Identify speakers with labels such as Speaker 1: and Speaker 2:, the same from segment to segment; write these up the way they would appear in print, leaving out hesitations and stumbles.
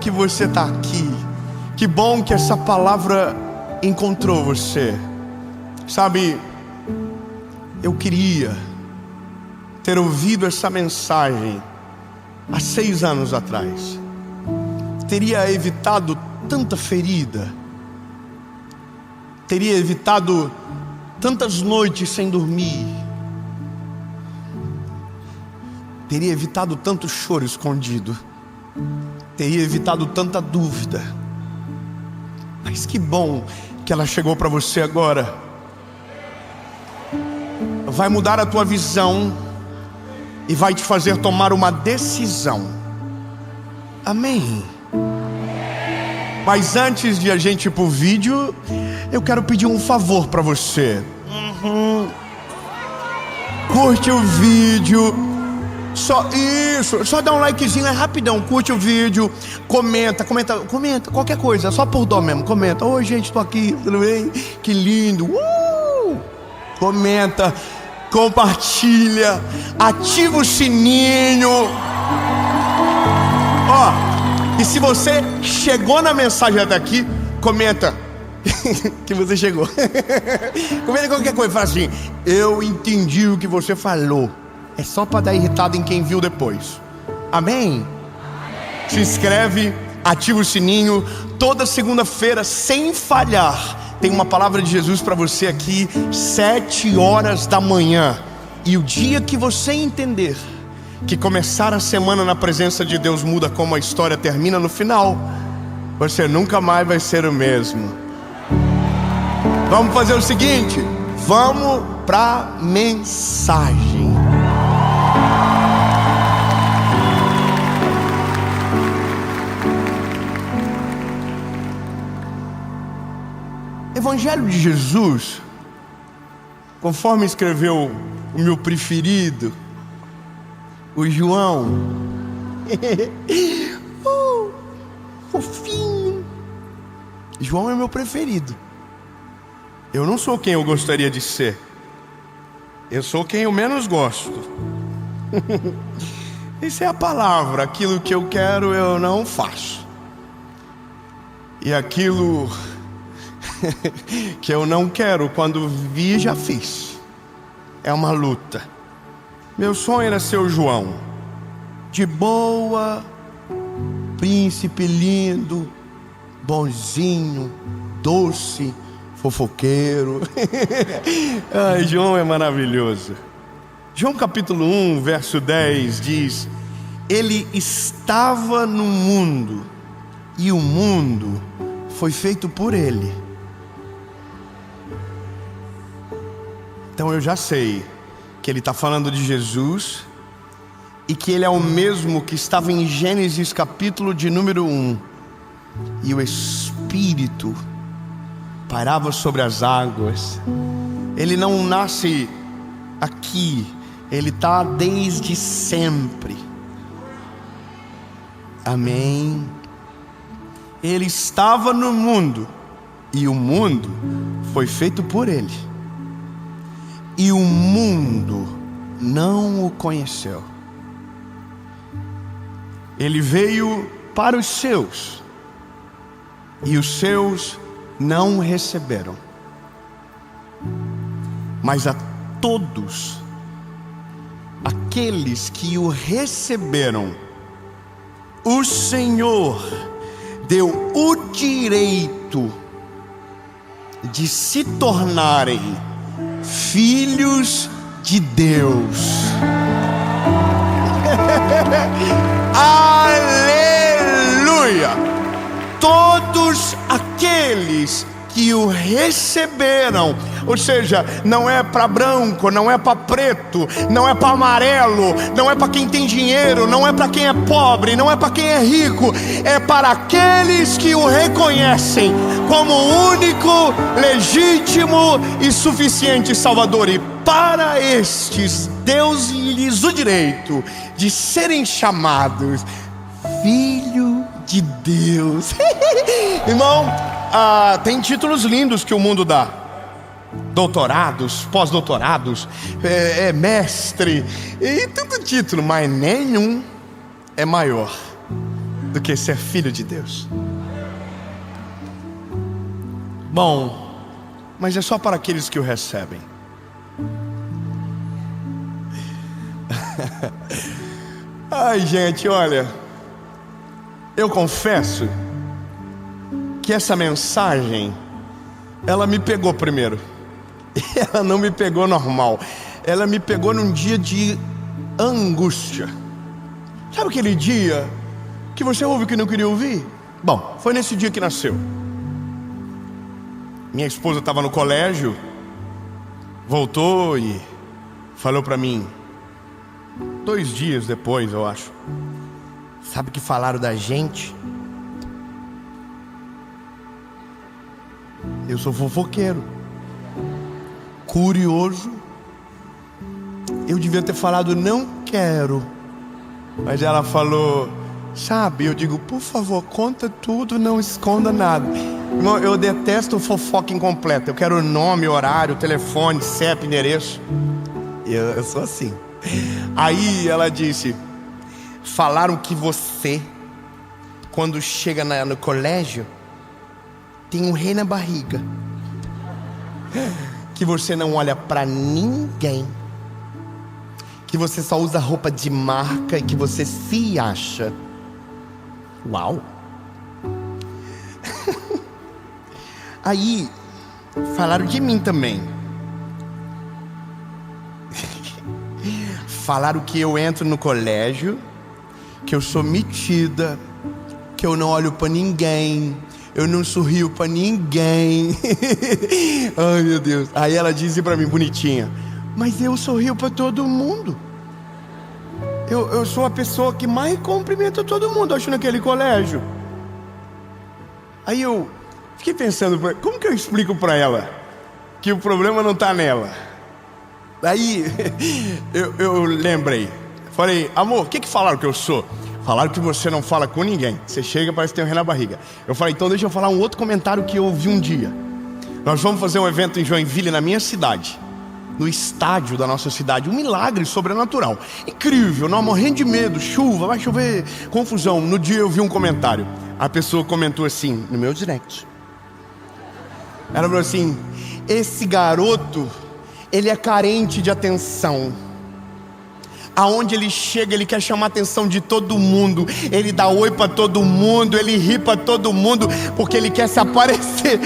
Speaker 1: que você está aqui. Que bom que essa palavra encontrou você. Sabe, eu queria ter ouvido essa mensagem há 6 anos atrás. Teria evitado tanta ferida, teria evitado tantas noites sem dormir, teria evitado tanto choro escondido, teria evitado tanta dúvida. Mas que bom que ela chegou para você agora. Vai mudar a tua visão e vai te fazer tomar uma decisão. Amém. Mas antes de a gente ir pro vídeo, eu quero pedir um favor para você. Curte o vídeo. Só isso, só dá um likezinho, é rapidão. Curte o vídeo, comenta qualquer coisa, só por dó mesmo. Comenta: oi gente, tô aqui, tudo bem? Que lindo. Comenta, compartilha, ativa o sininho. E se você chegou na mensagem até aqui, comenta que você chegou. Comenta qualquer coisa, fala assim: eu entendi o que você falou. É só para dar irritado em quem viu depois. Amém? Se inscreve, ativa o sininho. Toda segunda-feira, sem falhar, tem uma palavra de Jesus para você aqui, 7 horas da manhã. E o dia que você entender que começar a semana na presença de Deus muda como a história termina no final, você nunca mais vai ser o mesmo. Vamos fazer o seguinte, vamos para a mensagem. Evangelho de Jesus, conforme escreveu o meu preferido, o João. Fofinho. João é meu preferido. Eu não sou quem eu gostaria de ser. Eu sou quem eu menos gosto. Isso é a palavra. Aquilo que eu quero eu não faço. E aquilo que eu não quero, quando vi, já fiz. É uma luta. Meu sonho era ser o João, de boa, príncipe lindo, bonzinho, doce, fofoqueiro. Ai, João é maravilhoso. João capítulo 1, verso 10 diz: ele estava no mundo, e o mundo foi feito por ele. Então eu já sei que ele está falando de Jesus e que ele é o mesmo que estava em Gênesis capítulo de número 1. E o Espírito pairava sobre as águas. Ele não nasce aqui, ele está desde sempre. Amém. Ele estava no mundo e o mundo foi feito por ele. E o mundo não o conheceu. Ele veio para os seus, e os seus não receberam. Mas a todos aqueles que o receberam, o Senhor deu o direito de se tornarem filhos de Deus. Aleluia! Todos aqueles que o receberam, ou seja, não é para branco, não é para preto, não é para amarelo, não é para quem tem dinheiro, não é para quem é pobre, não é para quem é rico, é para aqueles que o reconhecem como o único, legítimo e suficiente Salvador. E para estes, Deus lhes o direito de serem chamados filho de Deus. Irmão, tem títulos lindos que o mundo dá: doutorados, pós-doutorados, mestre, e tanto título, mas nenhum é maior do do que ser filho de Deus. Bom, mas é só para aqueles que o recebem. Ai, gente, olha, eu confesso que essa mensagem, ela me pegou primeiro. Ela não me pegou normal. Ela me pegou num dia de angústia. Sabe aquele dia que você ouve o que não queria ouvir? Bom, foi nesse dia que nasceu. Minha esposa estava no colégio, voltou e falou para mim, 2 dias depois, eu acho: sabe o que falaram da gente? Eu sou fofoqueiro, curioso. Eu devia ter falado não quero, mas ela falou, sabe, eu digo, por favor, conta tudo, não esconda nada. Irmão, eu detesto fofoca incompleta. Eu quero nome, horário, telefone, CEP, endereço. Eu sou assim. Aí ela disse, falaram que você, quando chega no colégio, tem um rei na barriga, que você não olha pra ninguém, que você só usa roupa de marca e que você se acha. Uau! Aí falaram de mim também. Falaram que eu entro no colégio, que eu sou metida, que eu não olho pra ninguém, eu não sorrio pra ninguém. Ai, meu Deus. Aí ela disse pra mim, bonitinha, mas eu sorrio pra todo mundo. Eu sou a pessoa que mais cumprimenta todo mundo, acho, naquele colégio. Aí eu fiquei pensando, como que eu explico pra ela que o problema não tá nela? Aí eu lembrei, falei, amor, o que falaram que eu sou? Falaram que você não fala com ninguém, você chega, parece que tem um rei na barriga. Eu falei, então deixa eu falar um outro comentário que eu ouvi um dia. Nós vamos fazer um evento em Joinville, na minha cidade, no estádio da nossa cidade, um milagre sobrenatural, incrível, não, morrendo de medo, chuva, vai chover, confusão. No dia eu vi um comentário, a pessoa comentou assim, no meu direct, ela falou assim, esse garoto, ele é carente de atenção. Aonde ele chega, ele quer chamar a atenção de todo mundo. Ele dá oi pra todo mundo, ele ri pra todo mundo, porque ele quer se aparecer.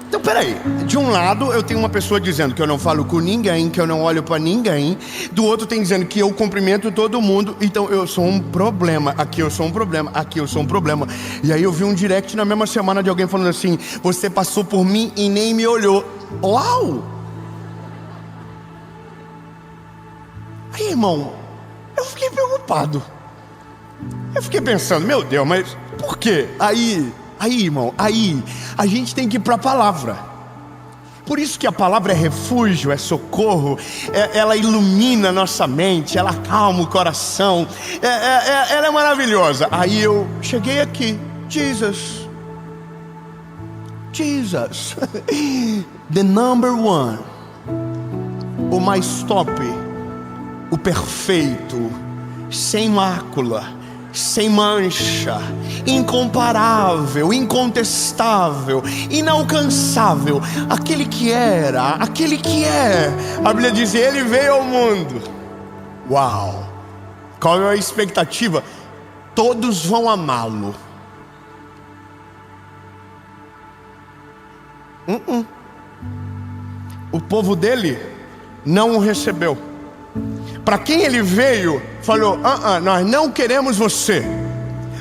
Speaker 1: Então peraí, de um lado eu tenho uma pessoa dizendo que eu não falo com ninguém, que eu não olho pra ninguém. Do outro tem dizendo que eu cumprimento todo mundo. Então eu sou um problema, aqui eu sou um problema, aqui eu sou um problema. E aí eu vi um direct na mesma semana de alguém falando assim, você passou por mim e nem me olhou. Uau! Aí, irmão, eu fiquei preocupado. Eu fiquei pensando, meu Deus, mas por quê? Aí, irmão, a gente tem que ir para a palavra. Por isso que a palavra é refúgio, é socorro, ela ilumina a nossa mente, ela acalma o coração, ela é maravilhosa. Aí eu cheguei aqui, Jesus, the number one, o mais top, o perfeito, sem mácula, sem mancha, incomparável, incontestável, inalcançável, aquele que era, aquele que é. A Bíblia diz, ele veio ao mundo. Uau! Qual é a expectativa? Todos vão amá-lo. O povo dele não o recebeu. Para quem ele veio, falou, nós não queremos você.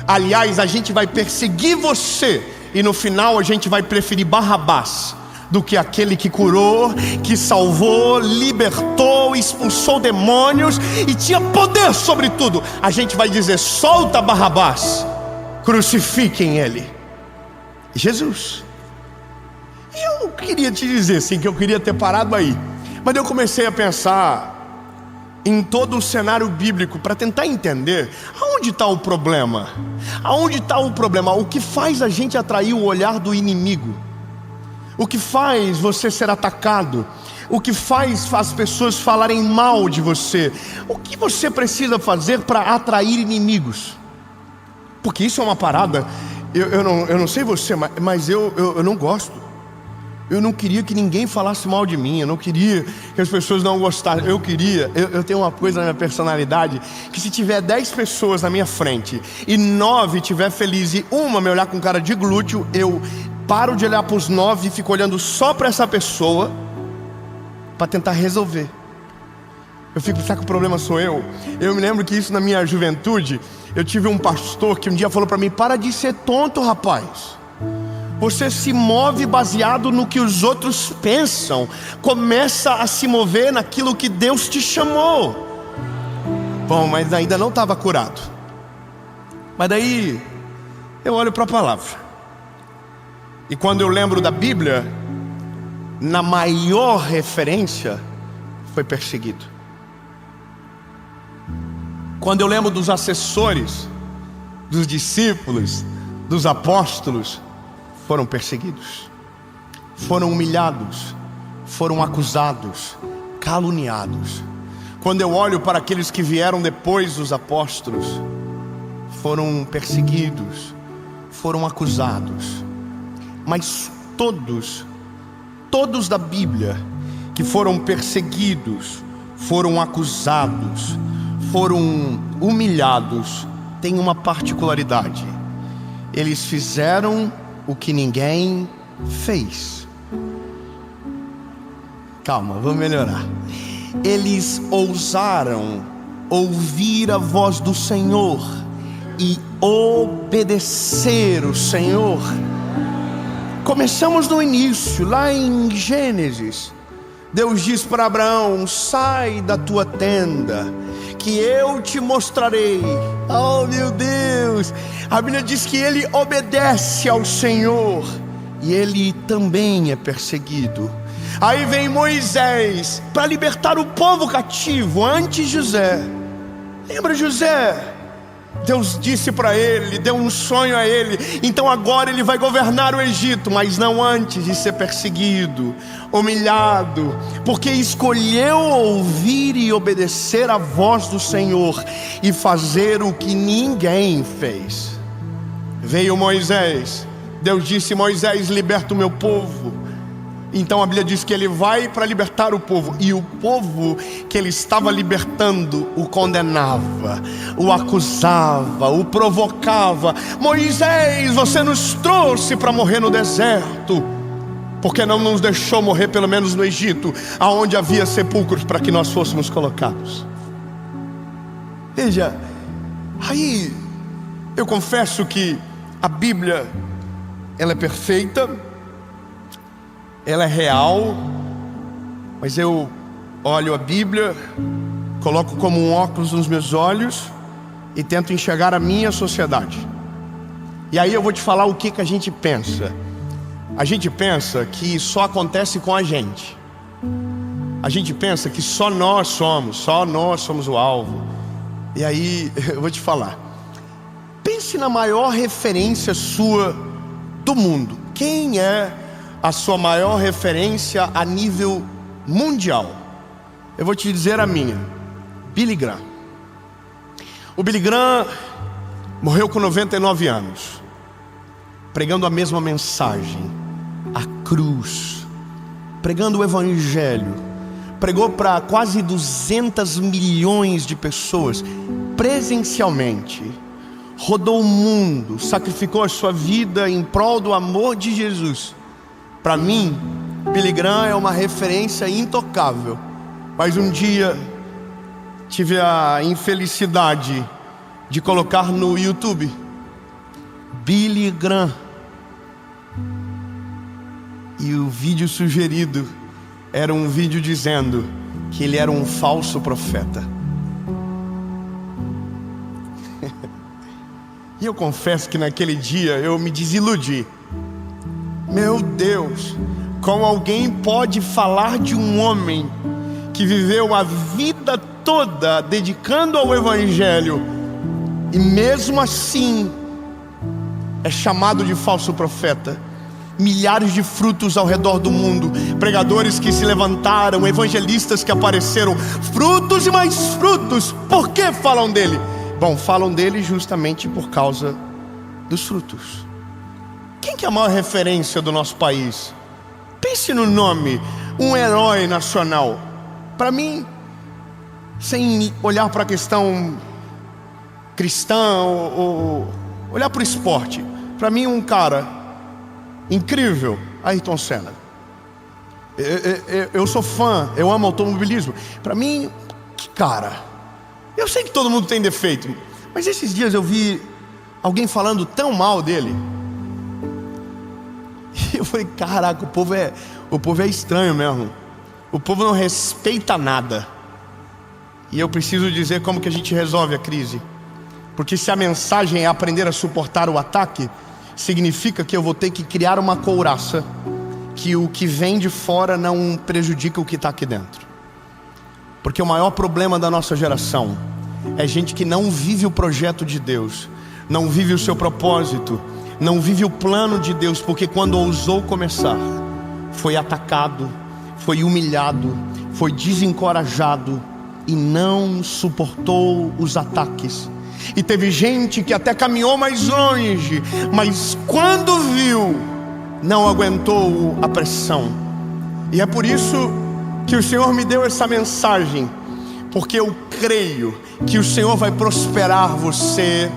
Speaker 1: Aliás, a gente vai perseguir você. E no final a gente vai preferir Barrabás do que aquele que curou, que salvou, libertou, expulsou demônios e tinha poder sobre tudo. A gente vai dizer, solta Barrabás, crucifiquem ele. Jesus. E eu queria te dizer assim, que eu queria ter parado aí, mas eu comecei a pensar em todo o cenário bíblico para tentar entender aonde está o problema. Aonde está o problema? O que faz a gente atrair o olhar do inimigo? O que faz você ser atacado? O que faz as pessoas falarem mal de você? O que você precisa fazer para atrair inimigos? Porque isso é uma parada, eu não sei você, mas eu não gosto. Eu não queria que ninguém falasse mal de mim. Eu não queria que as pessoas não gostassem. Eu tenho uma coisa na minha personalidade, que se tiver 10 pessoas na minha frente e 9 estiver feliz e uma me olhar com cara de glúteo, eu paro de olhar para os 9 e fico olhando só para essa pessoa, para tentar resolver. Eu fico, será que o problema sou eu? Eu me lembro que isso na minha juventude, eu tive um pastor que um dia falou para mim: para de ser tonto, rapaz. Você se move baseado no que os outros pensam. Começa a se mover naquilo que Deus te chamou. Bom, mas ainda não estava curado. Mas daí eu olho para a palavra, e quando eu lembro da Bíblia, na maior referência foi perseguido. Quando eu lembro dos assessores, dos discípulos, dos apóstolos, foram perseguidos, foram humilhados, foram acusados, caluniados. Quando eu olho para aqueles que vieram depois dos apóstolos, foram perseguidos, foram acusados. Mas todos da Bíblia que foram perseguidos, foram acusados, foram humilhados, têm uma particularidade: eles fizeram o que ninguém fez. Calma, vou melhorar. Eles ousaram ouvir a voz do Senhor e obedecer o Senhor. Começamos no início, lá em Gênesis. Deus diz para Abraão: sai da tua tenda, que eu te mostrarei. Oh meu Deus! A Bíblia diz que ele obedece ao Senhor, e ele também é perseguido. Aí vem Moisés para libertar o povo cativo, antes José. Lembra José? Deus disse para ele, deu um sonho a ele. Então agora ele vai governar o Egito, mas não antes de ser perseguido, humilhado, porque escolheu ouvir e obedecer a voz do Senhor e fazer o que ninguém fez. Veio Moisés, Deus disse: Moisés, liberta o meu povo. Então a Bíblia diz que ele vai para libertar o povo, e o povo que ele estava libertando o condenava, o acusava, o provocava. Moisés, você nos trouxe para morrer no deserto, porque não nos deixou morrer pelo menos no Egito, aonde havia sepulcros para que nós fôssemos colocados. Veja, aí eu confesso que a Bíblia, ela é perfeita, ela é real, mas eu olho a Bíblia, coloco como um óculos nos meus olhos e tento enxergar a minha sociedade. E aí eu vou te falar o que a gente pensa. A gente pensa que só acontece com a gente. A gente pensa que só nós somos o alvo. E aí eu vou te falar. Pense na maior referência sua do mundo. Quem é a sua maior referência a nível mundial? Eu vou te dizer a minha: Billy Graham. O Billy Graham morreu com 99 anos, pregando a mesma mensagem, a cruz, pregando o Evangelho. Pregou para quase 200 milhões de pessoas presencialmente. Rodou o mundo, sacrificou a sua vida em prol do amor de Jesus. Para mim, Billy Graham é uma referência intocável. Mas um dia tive a infelicidade de colocar no YouTube Billy Graham, e o vídeo sugerido era um vídeo dizendo que ele era um falso profeta. E eu confesso que naquele dia eu me desiludi. Meu Deus, como alguém pode falar de um homem que viveu a vida toda dedicando ao Evangelho e mesmo assim é chamado de falso profeta? Milhares de frutos ao redor do mundo, pregadores que se levantaram, evangelistas que apareceram, frutos e mais frutos. Por que falam dele? Bom, falam dele justamente por causa dos frutos. Quem que é a maior referência do nosso país? Pense no nome, um herói nacional. Para mim, sem olhar para a questão cristã ou olhar para o esporte, para mim um cara incrível, Ayrton Senna. Eu sou fã, eu amo automobilismo. Para mim, que cara. Eu sei que todo mundo tem defeito, mas esses dias eu vi alguém falando tão mal dele. E eu falei, caraca, o povo é estranho mesmo. O povo não respeita nada. E eu preciso dizer como que a gente resolve a crise. Porque se a mensagem é aprender a suportar o ataque, significa que eu vou ter que criar uma couraça, que o que vem de fora não prejudica o que está aqui dentro. Porque o maior problema da nossa geração é gente que não vive o projeto de Deus, não vive o seu propósito, não vive o plano de Deus, porque quando ousou começar, foi atacado, foi humilhado, foi desencorajado e não suportou os ataques. E teve gente que até caminhou mais longe, mas quando viu, não aguentou a pressão. E é por isso que o Senhor me deu essa mensagem, porque eu creio que o Senhor vai prosperar você.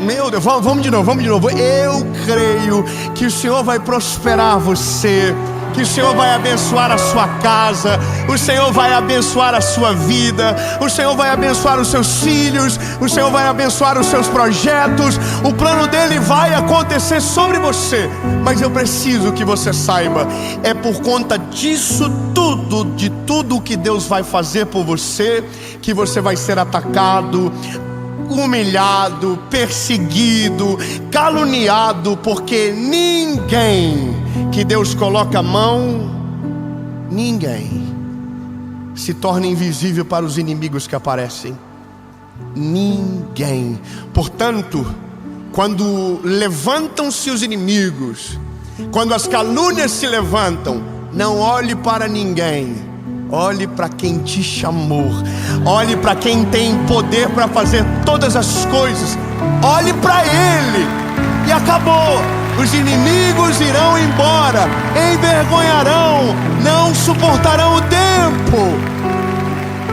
Speaker 1: Meu Deus, vamos de novo. Eu creio que o Senhor vai prosperar você, que o Senhor vai abençoar a sua casa, o Senhor vai abençoar a sua vida, o Senhor vai abençoar os seus filhos, o Senhor vai abençoar os seus projetos. O plano dele vai acontecer sobre você. Mas eu preciso que você saiba, é por conta disso tudo, de tudo que Deus vai fazer por você, que você vai ser atacado, humilhado, perseguido, caluniado, porque ninguém que Deus coloca a mão, ninguém se torna invisível para os inimigos que aparecem. Ninguém. Portanto, quando levantam-se os inimigos, quando as calúnias se levantam, não olhe para ninguém. Olhe para quem te chamou. Olhe para quem tem poder para fazer todas as coisas. Olhe para Ele. E acabou. Os inimigos irão embora, envergonharão, não suportarão o tempo.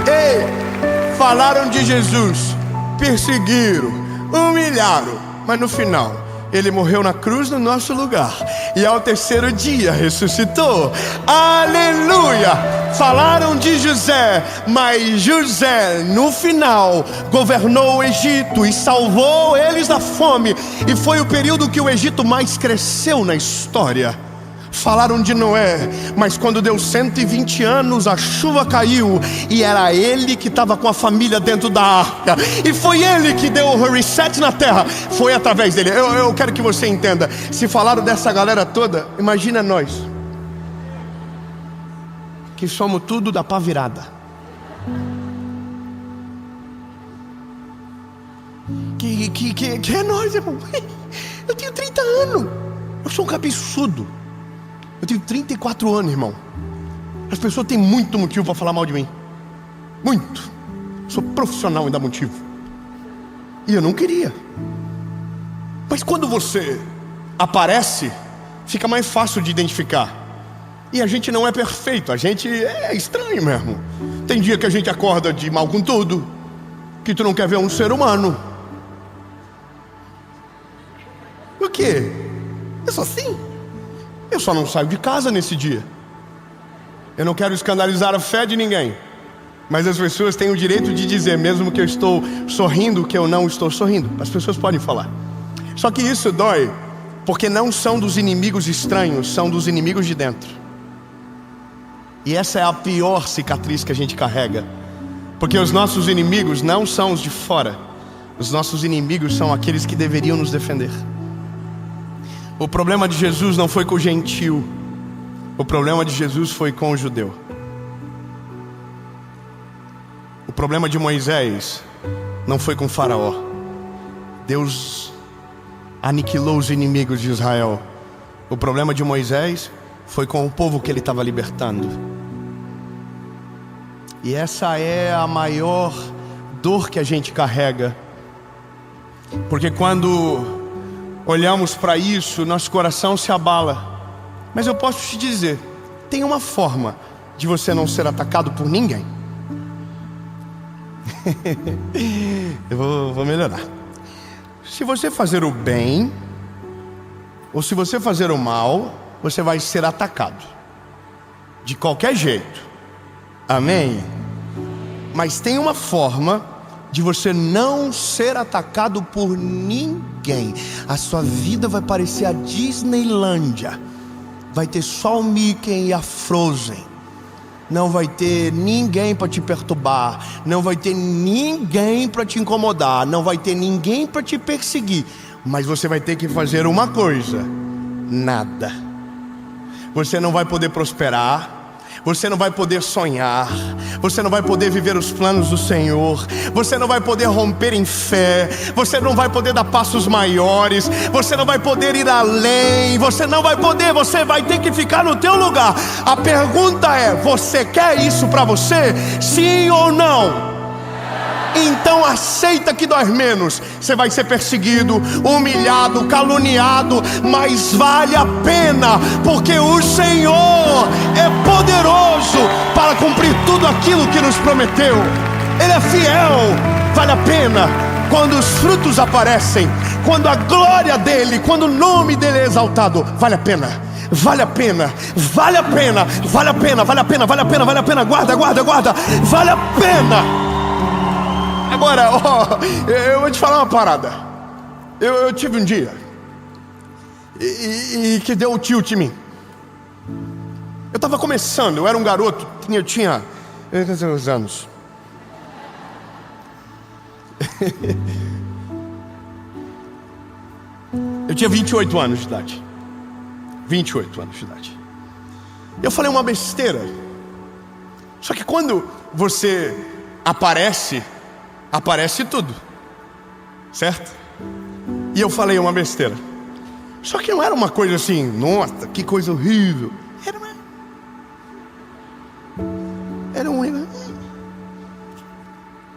Speaker 1: Ei, falaram de Jesus, perseguiram, humilharam, mas no final Ele morreu na cruz no nosso lugar, e ao terceiro dia ressuscitou. Aleluia! Falaram de José, mas José no final governou o Egito e salvou eles da fome, e foi o período que o Egito mais cresceu na história. Falaram de Noé, mas quando deu 120 anos a chuva caiu, e era ele que estava com a família dentro da arca, e foi ele que deu o reset na terra. Foi através dele. Eu quero que você entenda. Se falaram dessa galera toda, imagina nós, que somos tudo da pá virada. Que é nós, irmão. Eu tenho 30 anos. Eu sou um cabeçudo. Eu tenho 34 anos, irmão. As pessoas têm muito motivo para falar mal de mim. Muito. Sou profissional em dar motivo. E eu não queria. Mas quando você aparece, fica mais fácil de identificar. E a gente não é perfeito, a gente é estranho mesmo. Tem dia que a gente acorda de mal com tudo, que tu não quer ver um ser humano. O quê? Eu sou assim. Eu só não saio de casa nesse dia. Eu não quero escandalizar a fé de ninguém, mas as pessoas têm o direito de dizer, mesmo que eu estou sorrindo, que eu não estou sorrindo. As pessoas podem falar. Só que isso dói, porque não são dos inimigos estranhos, são dos inimigos de dentro. E essa é a pior cicatriz que a gente carrega, porque os nossos inimigos não são os de fora. Os nossos inimigos são aqueles que deveriam nos defender. O problema de Jesus não foi com o gentil, o problema de Jesus foi com o judeu. O problema de Moisés não foi com o faraó. Deus aniquilou os inimigos de Israel. O problema de Moisés foi com o povo que ele estava libertando. E essa é a maior dor que a gente carrega. Porque quando olhamos para isso, nosso coração se abala. Mas eu posso te dizer, tem uma forma de você não ser atacado por ninguém. Eu vou melhorar. Se você fazer o bem, ou se você fazer o mal, você vai ser atacado. De qualquer jeito. Amém? Mas tem uma forma de você não ser atacado por ninguém. A sua vida vai parecer a Disneylândia. Vai ter só o Mickey e a Frozen. Não vai ter ninguém para te perturbar. Não vai ter ninguém para te incomodar. Não vai ter ninguém para te perseguir. Mas você vai ter que fazer uma coisa: nada. Você não vai poder prosperar. Você não vai poder sonhar. Você não vai poder viver os planos do Senhor. Você não vai poder romper em fé. Você não vai poder dar passos maiores. Você não vai poder ir além. Você não vai poder. Você vai ter que ficar no teu lugar. A pergunta é: você quer isso para você? Sim ou não? Então aceita que dói menos. Você vai ser perseguido, humilhado, caluniado, mas vale a pena, porque o Senhor é poderoso para cumprir tudo aquilo que nos prometeu. Ele é fiel. Vale a pena quando os frutos aparecem, quando a glória dele, quando o nome dele é exaltado. Vale a pena. Vale a pena, vale a pena, vale a pena, vale a pena, vale a pena, vale a pena. Guarda, guarda, guarda. Vale a pena. Agora, eu vou te falar uma parada. Eu tive um dia e que deu um tilt em mim. Eu estava começando, eu era um garoto, eu tinha quantos anos? Eu tinha 28 anos de idade. 28 anos de idade. Eu falei uma besteira. Só que quando você aparece tudo, certo? E eu falei uma besteira. Só que não era uma coisa assim, nossa, que coisa horrível. Era um.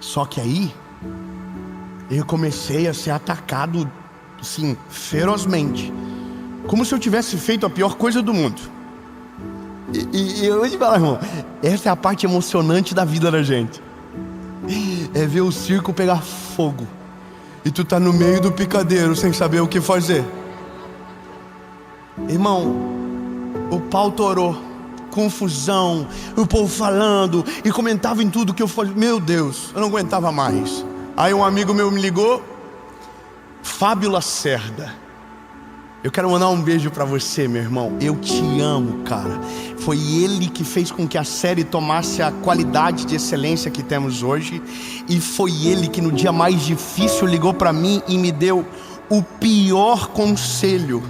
Speaker 1: Só que aí eu comecei a ser atacado, assim, ferozmente, como se eu tivesse feito a pior coisa do mundo. E eu vou te falar, irmão, essa é a parte emocionante da vida da gente. É ver o circo pegar fogo e tu tá no meio do picadeiro sem saber o que fazer. Irmão, o pau torou, confusão, o povo falando e comentava em tudo que eu falei. Meu Deus, eu não aguentava mais. Aí um amigo meu me ligou, Fábio Lacerda. Eu quero mandar um beijo pra você, meu irmão. Eu te amo, cara. Foi ele que fez com que a série tomasse a qualidade de excelência que temos hoje. E foi ele que no dia mais difícil ligou pra mim e me deu o pior conselho.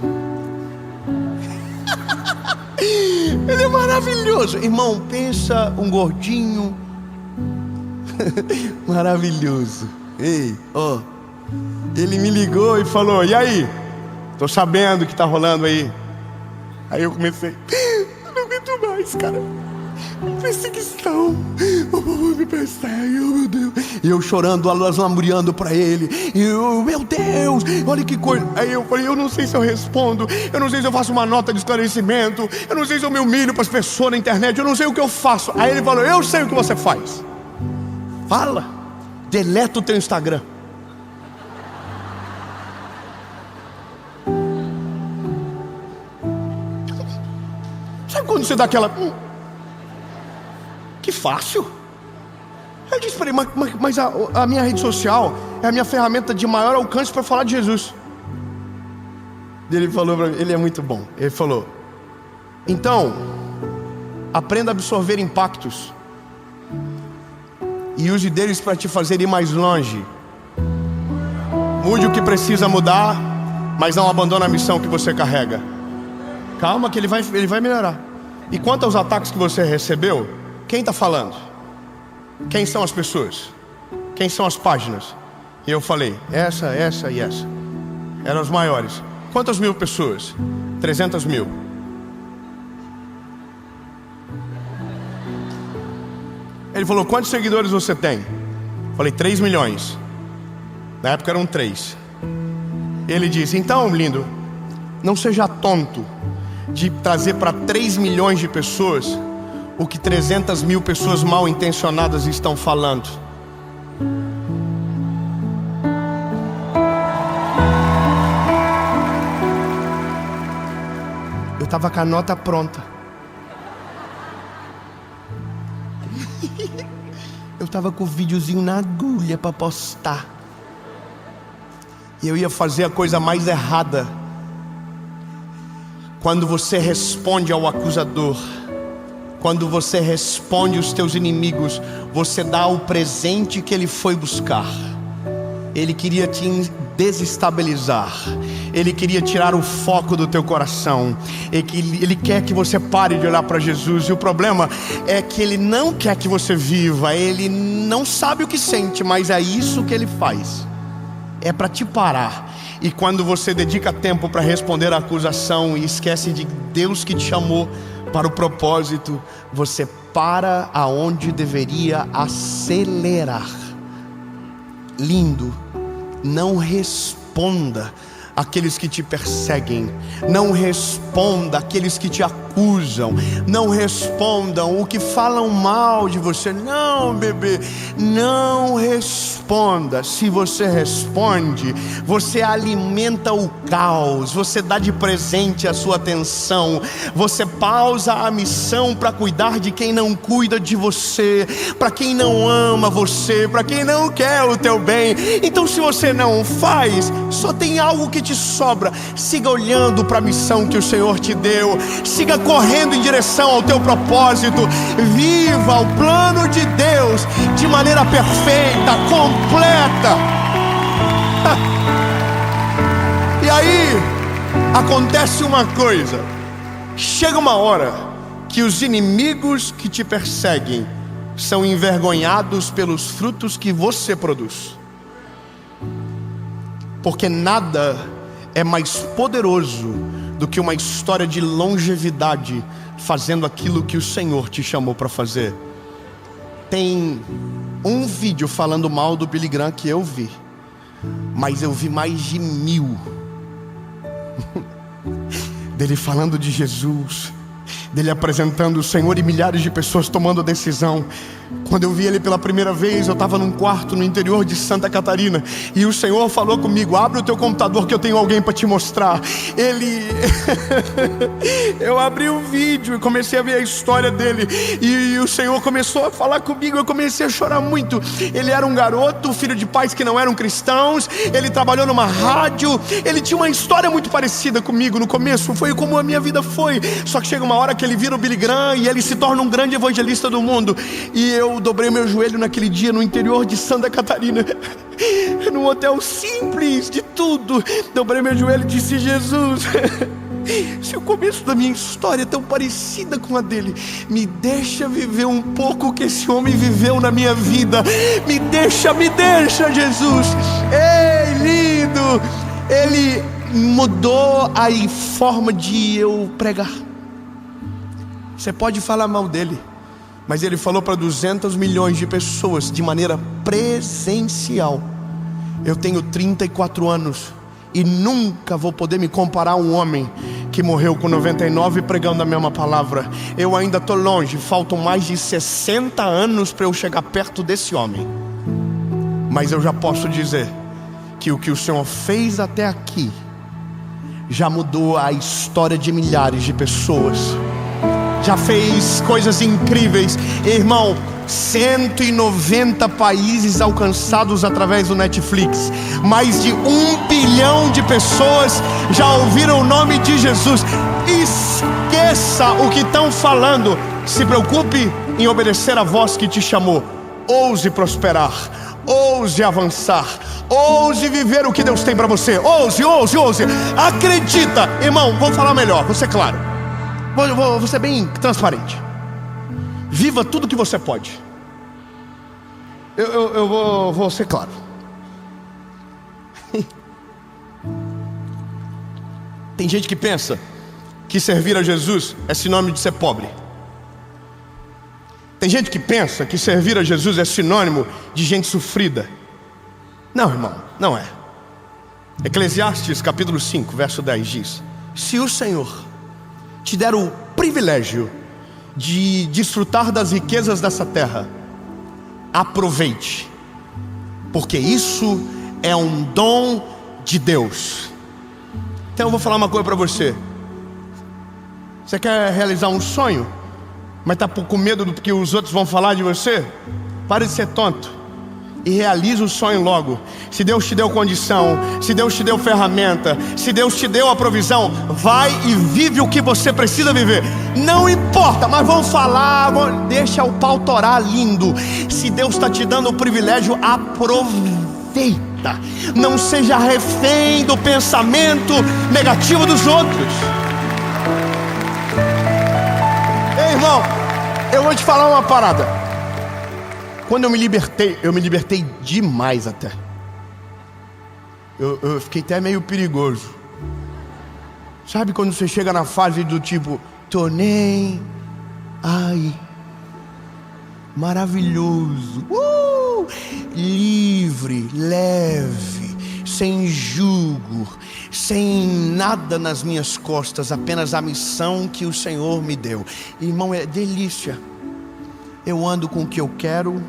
Speaker 1: Ele é maravilhoso. Irmão, pensa um gordinho maravilhoso. Ei, ó, ele me ligou e falou: e aí? Tô sabendo o que tá rolando aí. Aí eu comecei: eu não aguento mais, cara. Perseguição, o povo me persegue, oh meu Deus. E eu chorando, lamuriando pra ele. E eu, meu Deus, olha que coisa. Aí eu falei: eu não sei se eu respondo. Eu não sei se eu faço uma nota de esclarecimento. Eu não sei se eu me humilho pras pessoas na internet. Eu não sei o que eu faço. Aí ele falou: eu sei o que você faz. Fala, deleta o teu Instagram. Sabe quando você dá aquela... que fácil. Eu disse para ele: mas a minha rede social é a minha ferramenta de maior alcance para falar de Jesus. Ele falou para mim, ele é muito bom. Ele falou: então, aprenda a absorver impactos e use deles para te fazer ir mais longe. Mude o que precisa mudar, mas não abandone a missão que você carrega. Calma que ele vai melhorar. E quanto aos ataques que você recebeu, quem está falando? Quem são as pessoas? Quem são as páginas? E eu falei: essa e essa. Eram as maiores. Quantas mil pessoas? 300 mil. Ele falou: quantos seguidores você tem? Eu falei: 3 milhões. Na época eram 3. Ele diz: então, lindo, não seja tonto de trazer para 3 milhões de pessoas o que 300 mil pessoas mal intencionadas estão falando. Eu estava com a nota pronta. Eu estava com o videozinho na agulha para postar. E eu ia fazer a coisa mais errada. Quando você responde ao acusador, quando você responde os teus inimigos, você dá o presente que ele foi buscar. Ele queria te desestabilizar. Ele queria tirar o foco do teu coração. Ele quer que você pare de olhar para Jesus. E o problema é que ele não quer que você viva. Ele não sabe o que sente, mas é isso que ele faz. É para te parar. E quando você dedica tempo para responder a acusação e esquece de Deus que te chamou para o propósito, você para aonde deveria acelerar. Lindo, não responda aqueles que te perseguem, não responda aqueles que te acusam, não respondam o que falam mal de você. Não, bebê, não responda. Se você responde, você alimenta o caos, você dá de presente a sua atenção, você pausa a missão para cuidar de quem não cuida de você, para quem não ama você, para quem não quer o teu bem. Então, se você não faz, só tem algo que te sobra. Siga olhando para a missão que o Senhor te deu, siga correndo em direção ao teu propósito, viva o plano de Deus de maneira perfeita, completa. E aí acontece uma coisa: chega uma hora que os inimigos que te perseguem são envergonhados pelos frutos que você produz. Porque nada é mais poderoso do que uma história de longevidade fazendo aquilo que o Senhor te chamou para fazer. Tem um vídeo falando mal do Billy Graham que eu vi, mas eu vi mais de 1000 dele falando de Jesus, dele apresentando o Senhor e milhares de pessoas tomando a decisão. Quando eu vi ele pela primeira vez, eu estava num quarto no interior de Santa Catarina, e o Senhor falou comigo: abre o teu computador que eu tenho alguém para te mostrar. Eu abri o vídeo e comecei a ver a história dele, e o Senhor começou a falar comigo. Eu comecei a chorar muito. Ele era um garoto, filho de pais que não eram cristãos. Ele trabalhou numa rádio. Ele tinha uma história muito parecida comigo no começo. Foi como a minha vida foi. Só que chega uma hora que ele vira o Billy Graham e ele se torna um grande evangelista do mundo. E eu dobrei meu joelho naquele dia no interior de Santa Catarina, num hotel simples de tudo. Dobrei meu joelho e disse: Jesus, se o começo da minha história é tão parecida com a dele, me deixa viver um pouco o que esse homem viveu na minha vida. Me deixa, Jesus. Ei, lindo. Ele mudou a forma de eu pregar. Você pode falar mal dele, mas ele falou para 200 milhões de pessoas de maneira presencial. Eu tenho 34 anos e nunca vou poder me comparar a um homem que morreu com 99 pregando a mesma palavra. Eu ainda estou longe, faltam mais de 60 anos para eu chegar perto desse homem. Mas eu já posso dizer que o que o Senhor fez até aqui já mudou a história de milhares de pessoas. Já fez coisas incríveis, irmão. 190 países alcançados através do Netflix. Mais de 1 bilhão de pessoas já ouviram o nome de Jesus. Esqueça o que estão falando. Se preocupe em obedecer a voz que te chamou. Ouse prosperar, ouse avançar, ouse viver o que Deus tem para você. Ouse. Acredita, irmão. Vou falar melhor, vou ser claro. Vou ser bem transparente. Viva tudo que você pode. Eu vou ser claro. Tem gente que pensa que servir a Jesus é sinônimo de ser pobre. Tem gente que pensa que servir a Jesus é sinônimo de gente sofrida. Não, irmão, não é. Eclesiastes capítulo 5, verso 10 diz: se o Senhor te der o privilégio de desfrutar das riquezas dessa terra, aproveite, porque isso é um dom de Deus. Então eu vou falar uma coisa para você. Você quer realizar um sonho, mas está com medo do que os outros vão falar de você? Pare de ser tonto e realize o sonho logo. Se Deus te deu condição, se Deus te deu ferramenta, se Deus te deu a provisão, vai e vive o que você precisa viver. Não importa, mas vão falar, deixa o pau torar lindo. Se Deus está te dando o privilégio, aproveita. Não seja refém do pensamento negativo dos outros. Ei, irmão, eu vou te falar uma parada. Quando eu me libertei demais até. Eu fiquei até meio perigoso. Sabe quando você chega na fase do tipo, tô nem ai, maravilhoso, livre, leve, sem jugo, sem nada nas minhas costas, apenas a missão que o Senhor me deu. Irmão, é delícia. Eu ando com o que eu quero,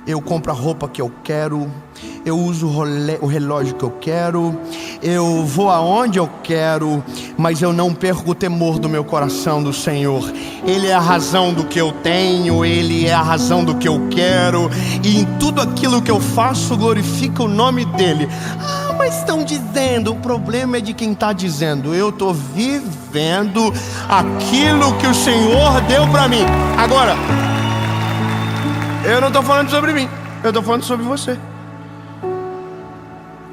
Speaker 1: eu compro a roupa que eu quero, eu uso o relógio que eu quero, eu vou aonde eu quero, mas eu não perco o temor do meu coração do Senhor. Ele é a razão do que eu tenho, Ele é a razão do que eu quero, e em tudo aquilo que eu faço glorifica o nome dEle. Ah, mas estão dizendo, o problema é de quem está dizendo. Eu estou vivendo aquilo que o Senhor deu para mim. Agora, eu não estou falando sobre mim, eu estou falando sobre você.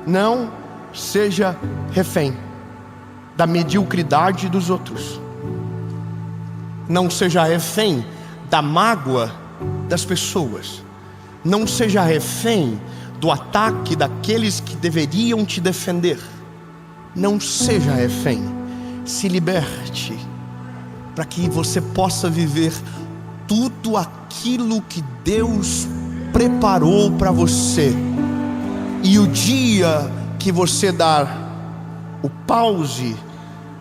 Speaker 1: Não seja refém da mediocridade dos outros. Não seja refém da mágoa das pessoas. Não seja refém do ataque daqueles que deveriam te defender. Não seja refém. Se liberte para que você possa viver tudo aquilo que Deus preparou para você. E o dia que você dar o pause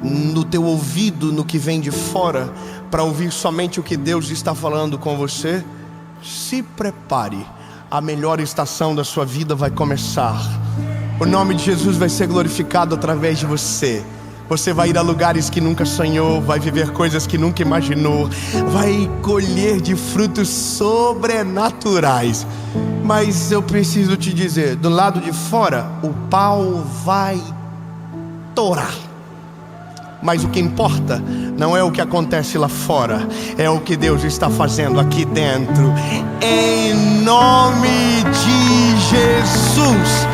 Speaker 1: no teu ouvido, no que vem de fora, para ouvir somente o que Deus está falando com você, se prepare, a melhor estação da sua vida vai começar. O nome de Jesus vai ser glorificado através de você. Você vai ir a lugares que nunca sonhou, vai viver coisas que nunca imaginou, vai colher de frutos sobrenaturais. Mas eu preciso te dizer, do lado de fora, o pau vai torar. Mas o que importa não é o que acontece lá fora, é o que Deus está fazendo aqui dentro. Em nome de Jesus.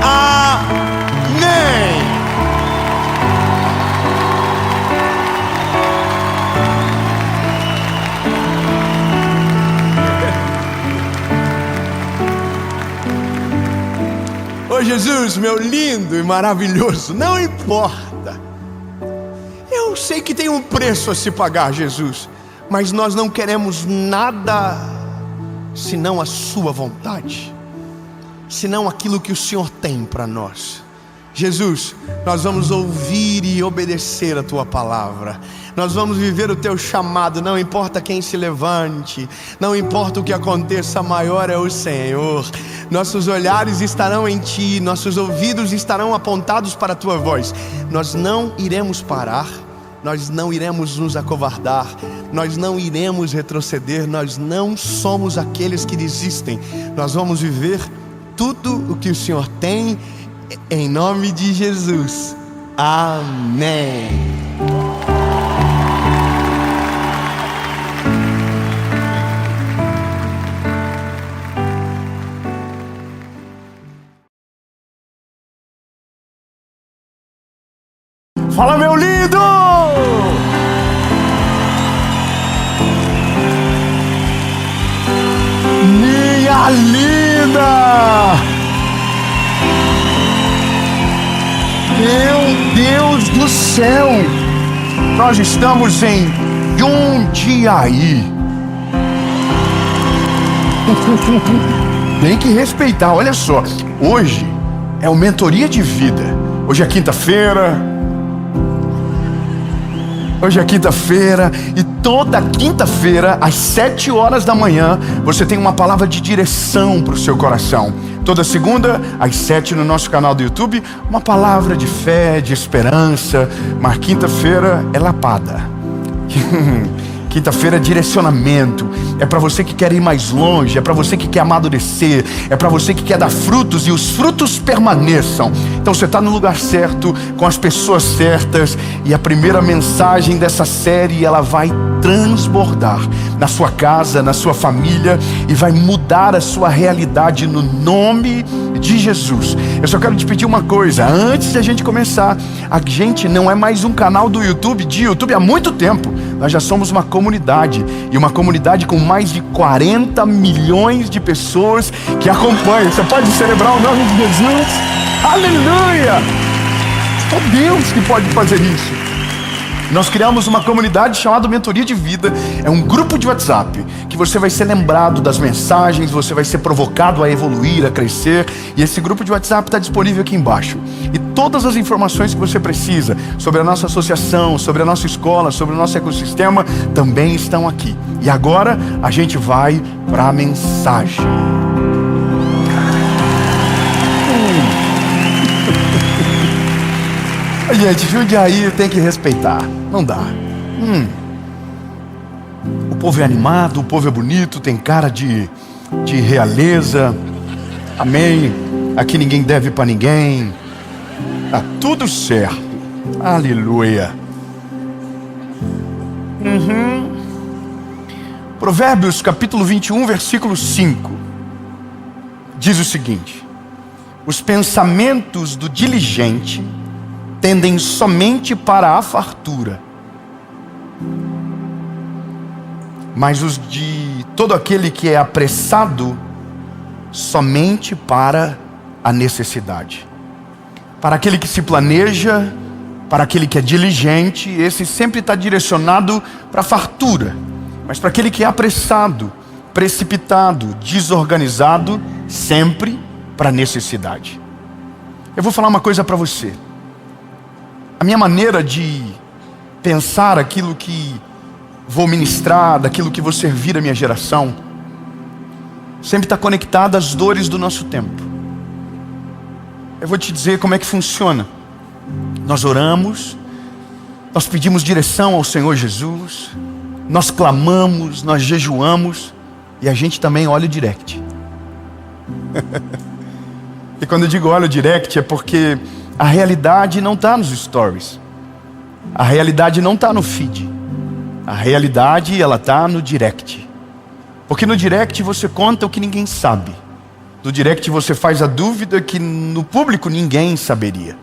Speaker 1: Amém. Ô Jesus, meu lindo e maravilhoso, não importa. Eu sei que tem um preço a se pagar, Jesus, mas nós não queremos nada senão a sua vontade, senão aquilo que o Senhor tem para nós. Jesus, nós vamos ouvir e obedecer a Tua palavra. Nós vamos viver o Teu chamado. Não importa quem se levante, não importa o que aconteça, maior é o Senhor. Nossos olhares estarão em Ti, nossos ouvidos estarão apontados para a Tua voz. Nós não iremos parar, nós não iremos nos acovardar, nós não iremos retroceder. Nós não somos aqueles que desistem. Nós vamos viver tudo o que o Senhor tem, em nome de Jesus. Amém. Fala, meu lindo! Minha linda! Meu Deus do céu! Nós estamos em Jundiaí. Tem que respeitar, olha só. Hoje É o Mentoria de Vida. Hoje é quinta-feira. E toda quinta-feira, às 7 horas da manhã, você tem uma palavra de direção para o seu coração. Toda segunda, às 7 no nosso canal do YouTube, uma palavra de fé, de esperança. Mas quinta-feira é lapada. Quinta-feira é direcionamento. É para você que quer ir mais longe, é para você que quer amadurecer, é para você que quer dar frutos e os frutos permaneçam. Então você está no lugar certo, com as pessoas certas, e a primeira mensagem dessa série, ela vai transbordar na sua casa, na sua família, e vai mudar a sua realidade no nome de Jesus. Eu só quero te pedir uma coisa, antes de a gente começar. A gente não é mais um canal do YouTube, há muito tempo. Nós já somos uma comunidade, e uma comunidade com mais de 40 milhões de pessoas que acompanham. Você pode celebrar o nome de Jesus? Aleluia! Só Deus que pode fazer isso. Nós criamos uma comunidade chamada Mentoria de Vida. É um grupo de WhatsApp que você vai ser lembrado das mensagens, você vai ser provocado a evoluir, a crescer. E esse grupo de WhatsApp está disponível aqui embaixo. E todas as informações que você precisa sobre a nossa associação, sobre a nossa escola, sobre o nosso ecossistema, também estão aqui. E agora a gente vai para a mensagem. Gente, Jundiaí tem que respeitar. Não dá. O povo é animado, o povo é bonito, tem cara de realeza. Amém. Aqui ninguém deve para ninguém. Tá tudo certo. Aleluia. Provérbios capítulo 21, versículo 5. Diz o seguinte: os pensamentos do diligente tendem somente para a fartura, mas os de todo aquele que é apressado, somente para a necessidade. Para aquele que se planeja, para aquele que é diligente, esse sempre está direcionado para a fartura. Mas para aquele que é apressado, precipitado, desorganizado, sempre para a necessidade. Eu vou falar uma coisa para você. A minha maneira de pensar aquilo que vou ministrar, daquilo que vou servir a minha geração, sempre está conectada às dores do nosso tempo. Eu vou te dizer como é que funciona. Nós oramos, nós pedimos direção ao Senhor Jesus, nós clamamos, nós jejuamos, e a gente também olha o direct. E quando eu digo olha o direct, é porque a realidade não está nos stories. A realidade não está no feed. A realidade, ela está no direct. Porque no direct você conta o que ninguém sabe. No direct você faz a dúvida que no público ninguém saberia.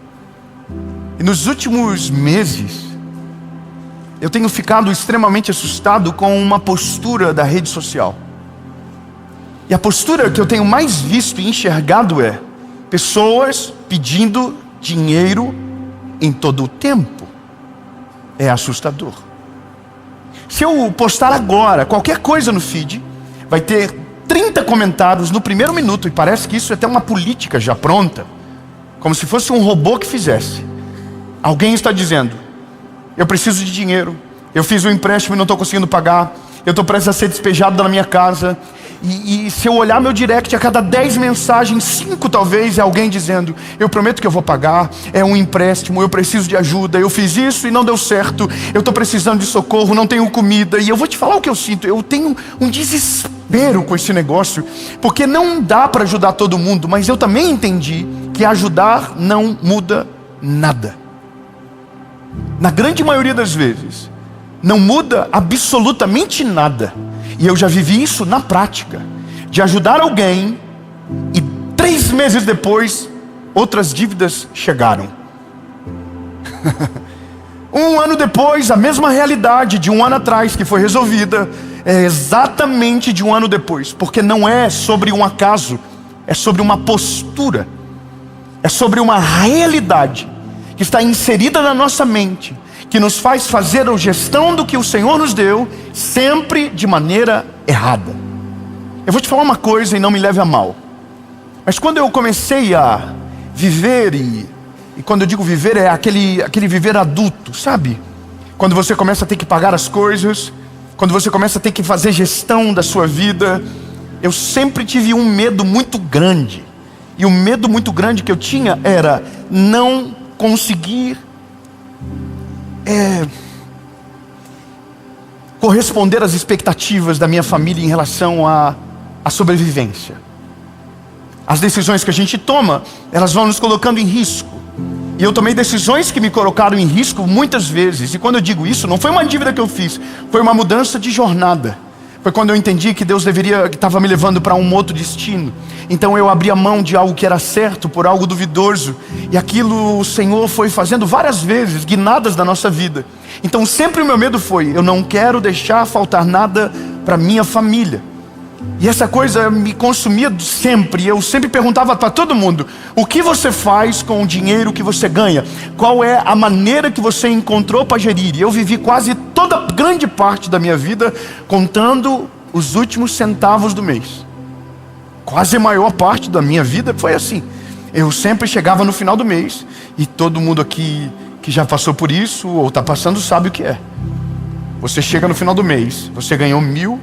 Speaker 1: E nos últimos meses, eu tenho ficado extremamente assustado com uma postura da rede social. E a postura que eu tenho mais visto e enxergado é pessoas pedindo dinheiro em todo o tempo. É assustador. Se eu postar agora qualquer coisa no feed, vai ter 30 comentários no primeiro minuto, e parece que isso é até uma política já pronta, como se fosse um robô que fizesse. Alguém está dizendo: eu preciso de dinheiro, eu fiz um empréstimo e não estou conseguindo pagar, eu estou prestes a ser despejado da minha casa. E se eu olhar meu direct, a cada 10 mensagens, 5 talvez é alguém dizendo: eu prometo que eu vou pagar, é um empréstimo, eu preciso de ajuda, eu fiz isso e não deu certo, eu estou precisando de socorro, não tenho comida. E eu vou te falar o que eu sinto. Eu tenho um desespero com esse negócio, porque não dá para ajudar todo mundo, mas eu também entendi que ajudar não muda nada. Na grande maioria das vezes não muda absolutamente nada. E eu já vivi isso na prática, de ajudar alguém e 3 meses depois outras dívidas chegaram. 1 ano depois, a mesma realidade de 1 ano atrás que foi resolvida é exatamente de 1 ano depois. Porque não é sobre um acaso, é sobre uma postura, é sobre uma realidade que está inserida na nossa mente, que nos faz fazer a gestão do que o Senhor nos deu, sempre de maneira errada. Eu vou te falar uma coisa e não me leve a mal, mas quando eu comecei a viver, e quando eu digo viver, é aquele viver adulto, sabe? Quando você começa a ter que pagar as coisas, quando você começa a ter que fazer gestão da sua vida. Eu sempre tive um medo muito grande, e o medo muito grande que eu tinha era não conseguir corresponder às expectativas da minha família em relação à sobrevivência. As decisões que a gente toma, elas vão nos colocando em risco. E eu tomei decisões que me colocaram em risco muitas vezes. E quando eu digo isso, não foi uma dívida que eu fiz, foi uma mudança de jornada. Foi quando eu entendi que Deus estava me levando para um outro destino. Então eu abri a mão de algo que era certo por algo duvidoso. E aquilo o Senhor foi fazendo várias vezes, guinadas da nossa vida. Então sempre o meu medo foi: eu não quero deixar faltar nada para minha família. E essa coisa me consumia sempre. Eu sempre perguntava para todo mundo: o que você faz com o dinheiro que você ganha? Qual é a maneira que você encontrou para gerir? E eu vivi quase toda grande parte da minha vida contando os últimos centavos do mês. Quase a maior parte da minha vida foi assim. Eu sempre chegava no final do mês, e todo mundo aqui que já passou por isso ou está passando sabe o que é. Você chega no final do mês, você ganhou 1.000,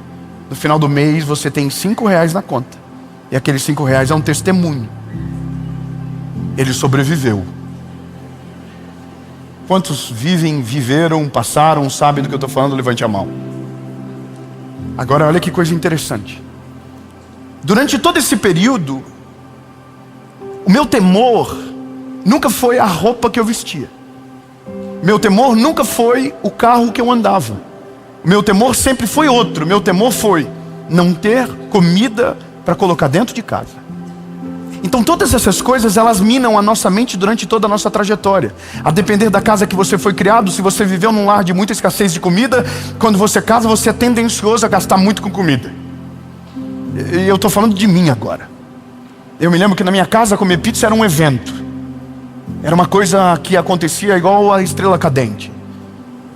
Speaker 1: no final do mês você tem R$5 na conta, e aqueles R$5 é um testemunho. Ele sobreviveu. Quantos viveram, passaram, sabem do que eu estou falando? Levante a mão. Agora olha que coisa interessante. Durante todo esse período, o meu temor nunca foi a roupa que eu vestia. Meu temor nunca foi o carro que eu andava. Meu temor sempre foi outro. Meu temor foi não ter comida para colocar dentro de casa. Então todas essas coisas, elas minam a nossa mente durante toda a nossa trajetória. A depender da casa que você foi criado, se você viveu num lar de muita escassez de comida, quando você casa, você é tendencioso a gastar muito com comida. E eu estou falando de mim agora. Eu me lembro que na minha casa comer pizza era um evento. Era uma coisa que acontecia igual a estrela cadente.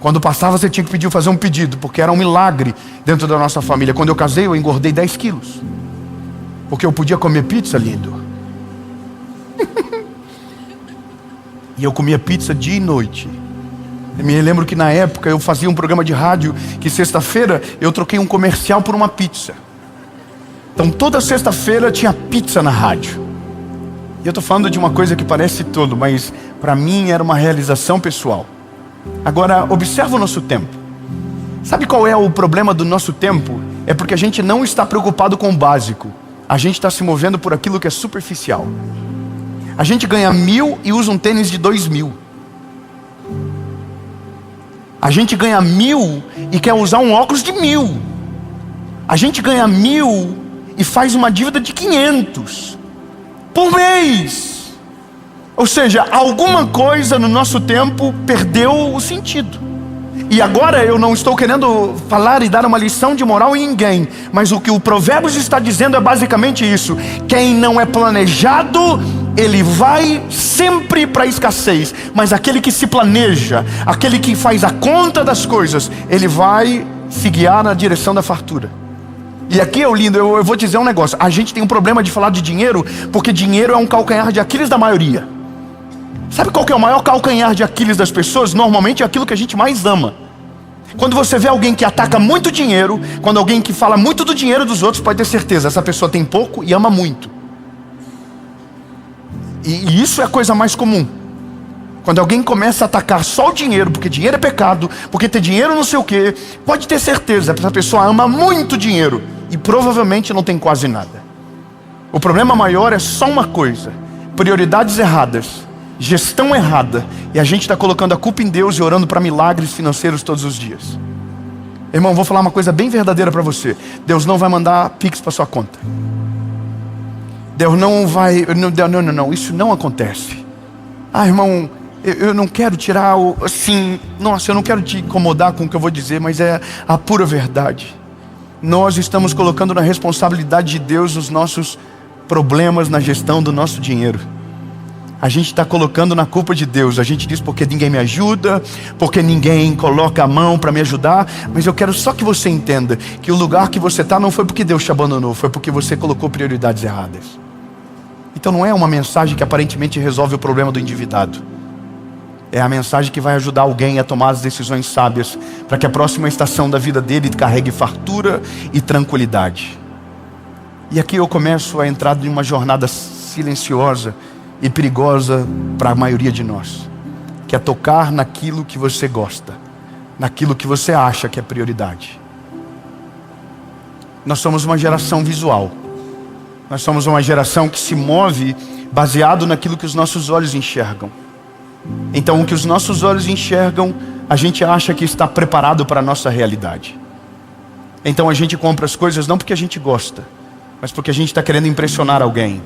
Speaker 1: Quando passava, você tinha que fazer um pedido, porque era um milagre dentro da nossa família. Quando eu casei, eu engordei 10 quilos. Porque eu podia comer pizza, lindo. E eu comia pizza dia e noite. Eu me lembro que na época eu fazia um programa de rádio, que sexta-feira eu troquei um comercial por uma pizza. Então toda sexta-feira tinha pizza na rádio. E eu estou falando de uma coisa que parece tolo, mas para mim era uma realização pessoal. Agora, observa o nosso tempo. Sabe qual é o problema do nosso tempo? É porque a gente não está preocupado com o básico. A gente está se movendo por aquilo que é superficial. A gente ganha 1.000 e usa um tênis de 2.000. A gente ganha 1.000 e quer usar um óculos de 1.000. A gente ganha 1.000 e faz uma dívida de 500 por mês. Ou seja, alguma coisa no nosso tempo perdeu o sentido. E agora eu não estou querendo falar e dar uma lição de moral em ninguém, mas o que o Provérbios está dizendo é basicamente isso: quem não é planejado, ele vai sempre para a escassez. Mas aquele que se planeja, aquele que faz a conta das coisas, ele vai se guiar na direção da fartura. E aqui é lindo, eu vou dizer um negócio. A gente tem um problema de falar de dinheiro, porque dinheiro é um calcanhar de Aquiles da maioria. Sabe qual que é o maior calcanhar de Aquiles das pessoas? Normalmente é aquilo que a gente mais ama. Quando você vê alguém que ataca muito dinheiro, quando alguém que fala muito do dinheiro dos outros, pode ter certeza, essa pessoa tem pouco e ama muito. E isso é a coisa mais comum. Quando alguém começa a atacar só o dinheiro, porque dinheiro é pecado, porque ter dinheiro não sei o quê, pode ter certeza, essa pessoa ama muito dinheiro e provavelmente não tem quase nada. O problema maior é só uma coisa: prioridades erradas, gestão errada, e a gente está colocando a culpa em Deus e orando para milagres financeiros todos os dias. Irmão, vou falar uma coisa bem verdadeira para você: Deus não vai mandar Pix para sua conta. Deus não vai, não, isso não acontece. Ah, irmão, eu não quero tirar assim, nossa, eu não quero te incomodar com o que eu vou dizer, mas é a pura verdade. Nós estamos colocando na responsabilidade de Deus os nossos problemas na gestão do nosso dinheiro. A gente está colocando na culpa de Deus. A gente diz: porque ninguém me ajuda, porque ninguém coloca a mão para me ajudar. Mas eu quero só que você entenda que o lugar que você está não foi porque Deus te abandonou, foi porque você colocou prioridades erradas. Então não é uma mensagem que aparentemente resolve o problema do endividado. É a mensagem que vai ajudar alguém a tomar as decisões sábias, para que a próxima estação da vida dele carregue fartura e tranquilidade. E aqui eu começo a entrar em uma jornada silenciosa e perigosa para a maioria de nós, que é tocar naquilo que você gosta, naquilo que você acha que é prioridade. Nós somos uma geração visual. Nós somos uma geração que se move baseado naquilo que os nossos olhos enxergam. Então o que os nossos olhos enxergam, a gente acha que está preparado para a nossa realidade. Então a gente compra as coisas não porque a gente gosta, mas porque a gente está querendo impressionar alguém.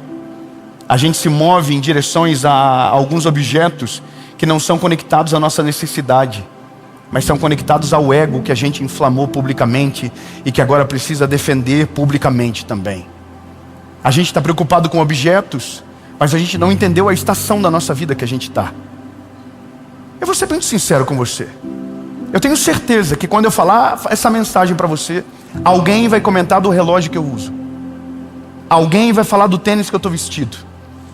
Speaker 1: A gente se move em direções a alguns objetos que não são conectados à nossa necessidade, mas são conectados ao ego que a gente inflamou publicamente e que agora precisa defender publicamente também. A gente está preocupado com objetos, mas a gente não entendeu a estação da nossa vida que a gente está. Eu vou ser bem sincero com você. Eu tenho certeza que quando eu falar essa mensagem para você, alguém vai comentar do relógio que eu uso. Alguém vai falar do tênis que eu estou vestido.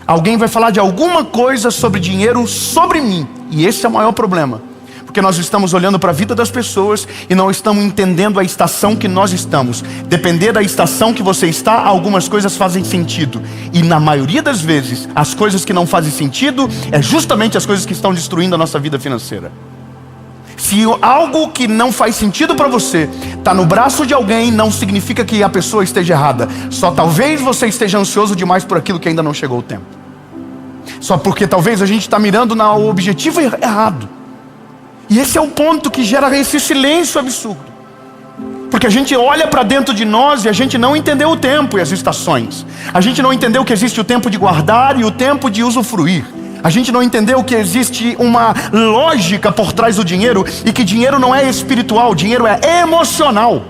Speaker 1: Alguém vai falar de alguma coisa sobre dinheiro sobre mim. E esse é o maior problema. Porque nós estamos olhando para a vida das pessoas e não estamos entendendo a estação que nós estamos. Depender da estação que você está, algumas coisas fazem sentido. E na maioria das vezes, as coisas que não fazem sentido é justamente as coisas que estão destruindo a nossa vida financeira. Se algo que não faz sentido para você está no braço de alguém, não significa que a pessoa esteja errada. Só talvez você esteja ansioso demais por aquilo que ainda não chegou o tempo. Só porque talvez a gente está mirando no objetivo errado. E esse é o ponto que gera esse silêncio absurdo. Porque a gente olha para dentro de nós e a gente não entendeu o tempo e as estações. A gente não entendeu que existe o tempo de guardar e o tempo de usufruir. A gente não entendeu que existe uma lógica por trás do dinheiro e que dinheiro não é espiritual, dinheiro é emocional.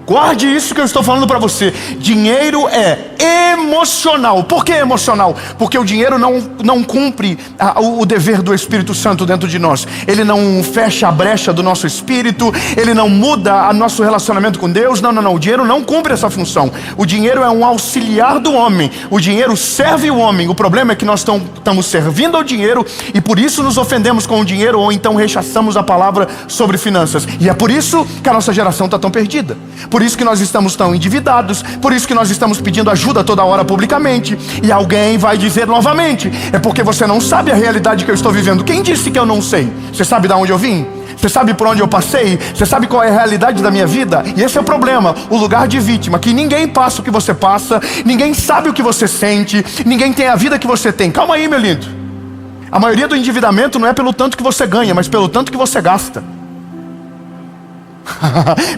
Speaker 1: Guarde isso que eu estou falando para você. Dinheiro é emocional. Por que emocional? Porque o dinheiro não cumpre o dever do Espírito Santo dentro de nós. Ele não fecha a brecha do nosso espírito. Ele não muda o nosso relacionamento com Deus. Não. O dinheiro não cumpre essa função. O dinheiro é um auxiliar do homem. O dinheiro serve o homem. O problema é que nós estamos servindo ao dinheiro e por isso nos ofendemos com o dinheiro ou então rechaçamos a palavra sobre finanças. E é por isso que a nossa geração está tão perdida. Por isso que nós estamos tão endividados. Por isso que nós estamos pedindo ajuda toda hora publicamente. E alguém vai dizer novamente: é porque você não sabe a realidade que eu estou vivendo. Quem disse que eu não sei? Você sabe de onde eu vim? Você sabe por onde eu passei? Você sabe qual é a realidade da minha vida? E esse é o problema, o lugar de vítima. Que ninguém passa o que você passa. Ninguém sabe o que você sente. Ninguém tem a vida que você tem. Calma aí, meu lindo. A maioria do endividamento não é pelo tanto que você ganha, mas pelo tanto que você gasta.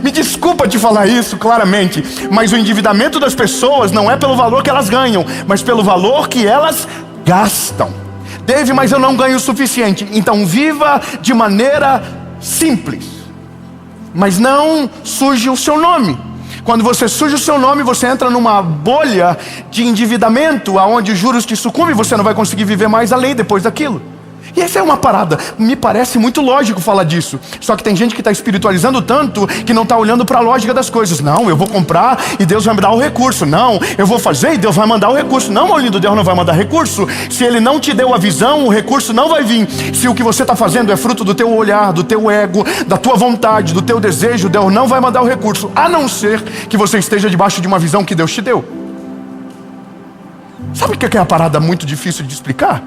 Speaker 1: Me desculpa te falar isso claramente, mas o endividamento das pessoas não é pelo valor que elas ganham, mas pelo valor que elas gastam. Dave, mas eu não ganho o suficiente. Então viva de maneira simples, mas não suje o seu nome. Quando você suja o seu nome, você entra numa bolha de endividamento, aonde os juros te sucumbem e você não vai conseguir viver mais além depois daquilo. E essa é uma parada, me parece muito lógico falar disso. Só que tem gente que está espiritualizando tanto que não está olhando para a lógica das coisas. Não, eu vou comprar e Deus vai me dar o recurso. Não, eu vou fazer e Deus vai mandar o recurso. Não, meu lindo, Deus não vai mandar recurso. Se Ele não te deu a visão, o recurso não vai vir. Se o que você está fazendo é fruto do teu olhar, do teu ego, da tua vontade, do teu desejo, Deus não vai mandar o recurso. A não ser que você esteja debaixo de uma visão que Deus te deu. Sabe o que é a parada muito difícil de explicar?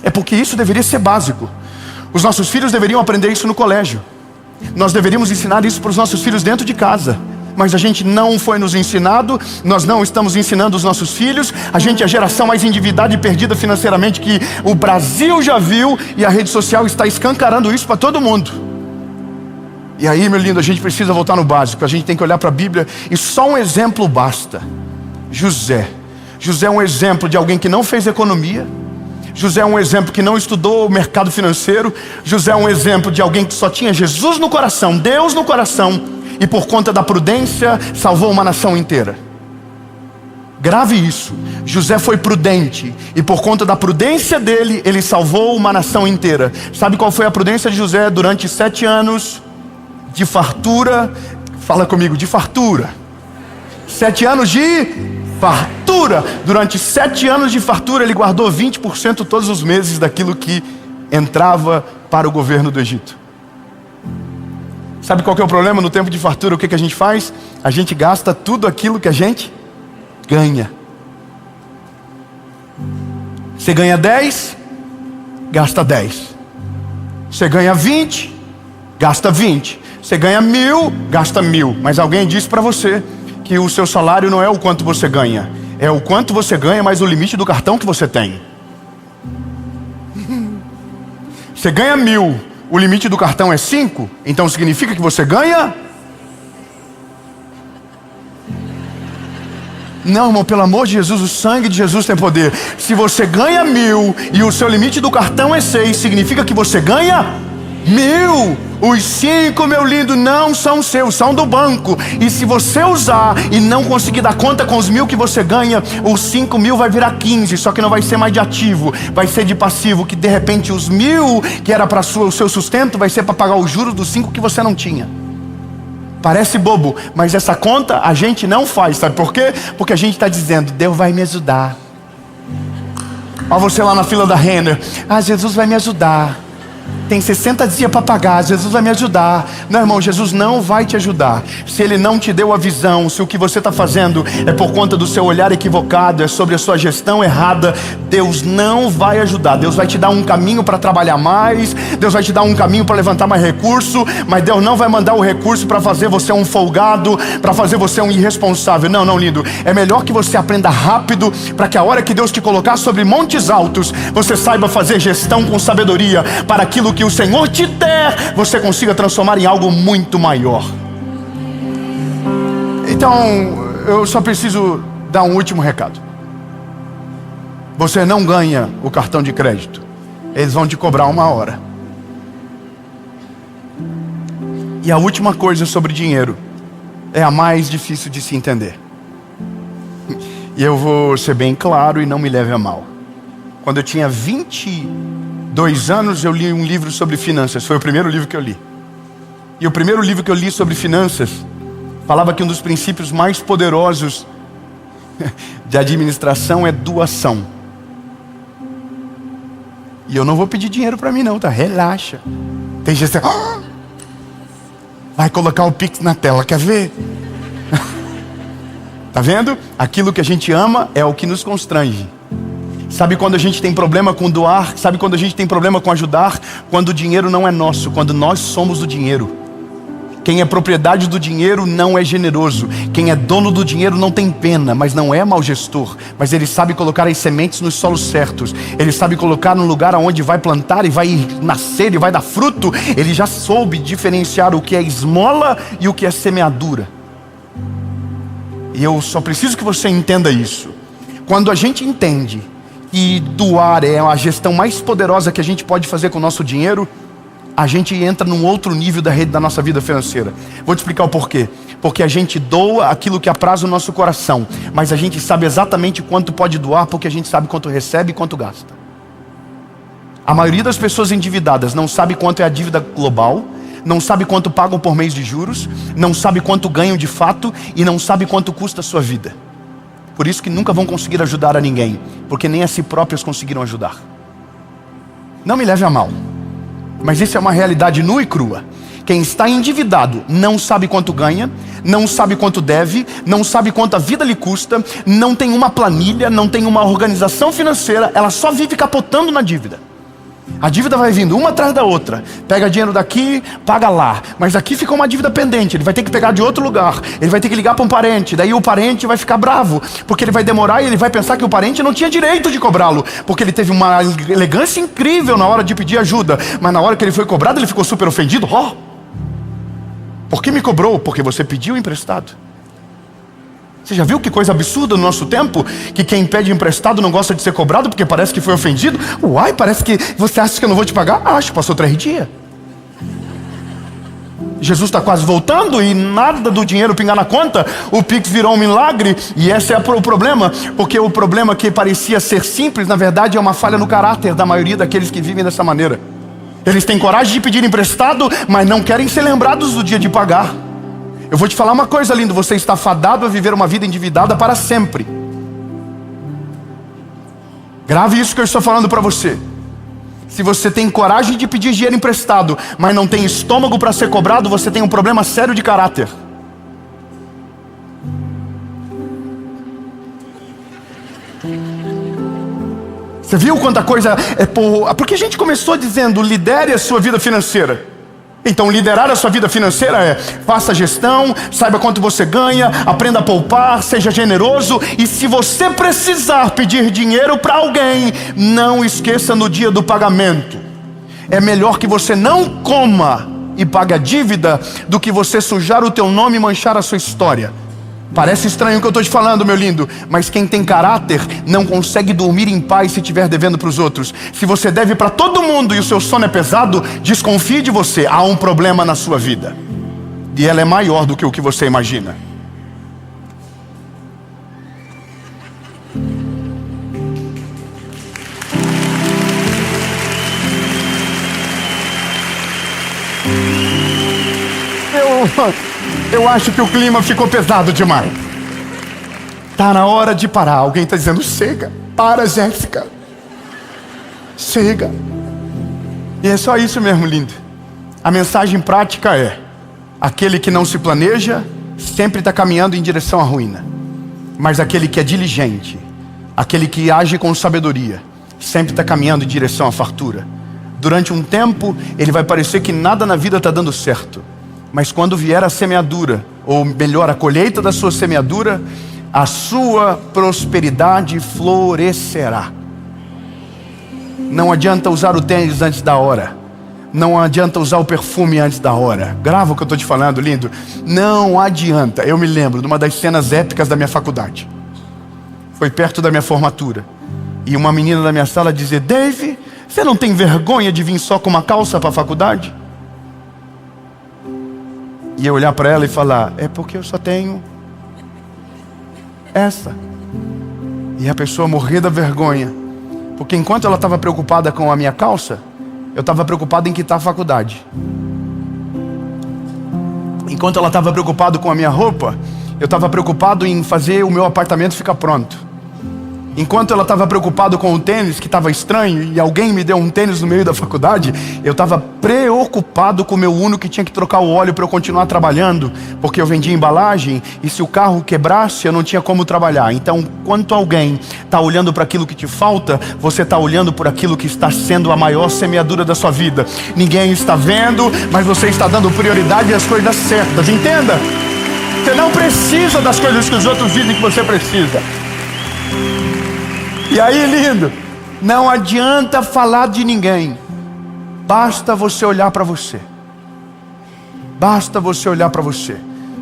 Speaker 1: É porque isso deveria ser básico. Os nossos filhos deveriam aprender isso no colégio. Nós deveríamos ensinar isso para os nossos filhos dentro de casa. Mas a gente não foi nos ensinado. Nós não estamos ensinando os nossos filhos. A gente é a geração mais endividada e perdida financeiramente que o Brasil já viu. E a rede social está escancarando isso para todo mundo. E aí, meu lindo, a gente precisa voltar no básico. A gente tem que olhar para a Bíblia e só um exemplo basta. José é um exemplo de alguém que não fez economia. José é um exemplo que não estudou o mercado financeiro. José é um exemplo de alguém que só tinha Jesus no coração, Deus no coração, e por conta da prudência salvou uma nação inteira. Grave isso. José foi prudente e por conta da prudência dele, ele salvou uma nação inteira. Sabe qual foi a prudência de José durante 7 anos de fartura? Fala comigo, de fartura. 7 anos de fartura. fartura. Durante 7 anos de fartura, ele guardou 20% todos os meses daquilo que entrava para o governo do Egito. Sabe qual que é o problema no tempo de fartura? O que a gente faz? A gente gasta tudo aquilo que a gente ganha. Você ganha 10, gasta 10. Você ganha 20, gasta 20. Você ganha 1.000, gasta 1.000. Mas alguém disse para você que o seu salário não é o quanto você ganha, é o quanto você ganha mais o limite do cartão que você tem. Você ganha 1.000, o limite do cartão é 5, então significa que você ganha? Não, irmão, pelo amor de Jesus, o sangue de Jesus tem poder. Se você ganha 1.000 e o seu limite do cartão é 6, significa que você ganha 1.000. Os 5, meu lindo, não são seus, são do banco. E se você usar e não conseguir dar conta com os 1.000 que você ganha, os 5.000 vai virar 15, só que não vai ser mais de ativo, vai ser de passivo, que de repente os 1.000 que era para o seu sustento vai ser para pagar os juros dos 5 que você não tinha. Parece bobo, mas essa conta a gente não faz, sabe por quê? Porque a gente está dizendo, Deus vai me ajudar. Olha você lá na fila da Renner, Jesus vai me ajudar. Tem 60 dias para pagar, Jesus vai me ajudar. Não, irmão, Jesus não vai te ajudar. Se Ele não te deu a visão, se o que você está fazendo é por conta do seu olhar equivocado, é sobre a sua gestão errada, Deus não vai ajudar. Deus vai te dar um caminho para trabalhar mais, Deus vai te dar um caminho para levantar mais recurso, mas Deus não vai mandar o recurso para fazer você um folgado, para fazer você um irresponsável. Não, não, lindo. É melhor que você aprenda rápido, para que a hora que Deus te colocar sobre montes altos, você saiba fazer gestão com sabedoria, para aquilo que o Senhor te der, você consiga transformar em algo muito maior. Então, eu só preciso dar um último recado. Você não ganha o cartão de crédito, eles vão te cobrar 1 hora. E a última coisa sobre dinheiro é a mais difícil de se entender. E eu vou ser bem claro e não me leve a mal. Quando eu tinha 22 anos, eu li um livro sobre finanças. Foi o primeiro livro que eu li. E o primeiro livro que eu li sobre finanças falava que um dos princípios mais poderosos de administração é doação. E eu não vou pedir dinheiro para mim não, tá? Relaxa. Tem gente que vai colocar o Pix na tela, quer ver? Tá vendo? Aquilo que a gente ama é o que nos constrange. Sabe quando a gente tem problema com doar? Sabe quando a gente tem problema com ajudar? Quando o dinheiro não é nosso, quando nós somos o dinheiro. Quem é propriedade do dinheiro não é generoso. Quem é dono do dinheiro não tem pena, mas não é mau gestor. Mas ele sabe colocar as sementes nos solos certos. Ele sabe colocar no lugar onde vai plantar e vai nascer e vai dar fruto. Ele já soube diferenciar o que é esmola e o que é semeadura. E eu só preciso que você entenda isso. Quando a gente entende que doar é a gestão mais poderosa que a gente pode fazer com o nosso dinheiro, a gente entra num outro nível da nossa vida financeira. Vou te explicar o porquê. Porque a gente doa aquilo que apraz o nosso coração, mas a gente sabe exatamente quanto pode doar, porque a gente sabe quanto recebe e quanto gasta. A maioria das pessoas endividadas não sabe quanto é a dívida global, não sabe quanto pagam por mês de juros, não sabe quanto ganham de fato e não sabe quanto custa a sua vida. Por isso que nunca vão conseguir ajudar a ninguém, porque nem a si próprios conseguiram ajudar. Não me leve a mal, mas isso é uma realidade nua e crua. Quem está endividado não sabe quanto ganha, não sabe quanto deve, não sabe quanto a vida lhe custa, não tem uma planilha, não tem uma organização financeira, ela só vive capotando na dívida. A dívida vai vindo uma atrás da outra. Pega dinheiro daqui, paga lá. Mas aqui fica uma dívida pendente. Ele vai ter que pegar de outro lugar. Ele vai ter que ligar para um parente. Daí o parente vai ficar bravo, porque ele vai demorar e ele vai pensar que o parente não tinha direito de cobrá-lo, porque ele teve uma elegância incrível na hora de pedir ajuda. Mas na hora que ele foi cobrado, ele ficou super ofendido. Por que me cobrou? Porque você pediu emprestado. Você já viu que coisa absurda no nosso tempo? Que quem pede emprestado não gosta de ser cobrado porque parece que foi ofendido. Uai, parece que você acha que eu não vou te pagar? Acho, passou 3 dias. Jesus está quase voltando e nada do dinheiro pingar na conta. O Pix virou um milagre. E esse é o problema. Porque o problema que parecia ser simples, na verdade é uma falha no caráter da maioria daqueles que vivem dessa maneira. Eles têm coragem de pedir emprestado, mas não querem ser lembrados do dia de pagar. Eu vou te falar uma coisa, lindo, você está fadado a viver uma vida endividada para sempre. Grave isso que eu estou falando para você. Se você tem coragem de pedir dinheiro emprestado, mas não tem estômago para ser cobrado, você tem um problema sério de caráter. Você viu quanta coisa é por... Porque a gente começou dizendo, lidere a sua vida financeira. Então liderar a sua vida financeira é: faça gestão, saiba quanto você ganha, aprenda a poupar, seja generoso. E se você precisar pedir dinheiro para alguém, não esqueça no dia do pagamento. É melhor que você não coma e pague a dívida do que você sujar o teu nome e manchar a sua história. Parece estranho o que eu estou te falando, meu lindo, mas quem tem caráter não consegue dormir em paz se estiver devendo para os outros. Se você deve para todo mundo e o seu sono é pesado, desconfie de você. Há um problema na sua vida, e ela é maior do que o que você imagina. Eu acho que o clima ficou pesado demais. Tá na hora de parar. Alguém está dizendo: chega, para, Jéssica, chega. E é só isso mesmo, lindo. A mensagem prática é: aquele que não se planeja sempre está caminhando em direção à ruína, mas aquele que é diligente, aquele que age com sabedoria, sempre está caminhando em direção à fartura. Durante um tempo ele vai parecer que nada na vida está dando certo, mas quando vier a semeadura, ou melhor, a colheita da sua semeadura, a sua prosperidade florescerá. Não adianta usar o tênis antes da hora. Não adianta usar o perfume antes da hora. Grava o que eu estou te falando, lindo. Não adianta. Eu me lembro de uma das cenas épicas da minha faculdade. Foi perto da minha formatura. E uma menina da minha sala dizia: Dave, você não tem vergonha de vir só com uma calça para a faculdade? E eu olhar para ela e falar: é porque eu só tenho essa. E a pessoa morrer da vergonha, porque enquanto ela estava preocupada com a minha calça, eu estava preocupado em quitar a faculdade. Enquanto ela estava preocupada com a minha roupa, eu estava preocupado em fazer o meu apartamento ficar pronto. Enquanto ela estava preocupada com o tênis, que estava estranho, e alguém me deu um tênis no meio da faculdade, eu estava preocupado com o meu Uno, que tinha que trocar o óleo para eu continuar trabalhando, porque eu vendia embalagem, e se o carro quebrasse, eu não tinha como trabalhar. Então, quando alguém está olhando para aquilo que te falta, você está olhando por aquilo que está sendo a maior semeadura da sua vida. Ninguém está vendo, mas você está dando prioridade às coisas certas, entenda? Você não precisa das coisas que os outros dizem que você precisa. E aí, lindo, não adianta falar de ninguém. Basta você olhar para você. Basta você olhar para você.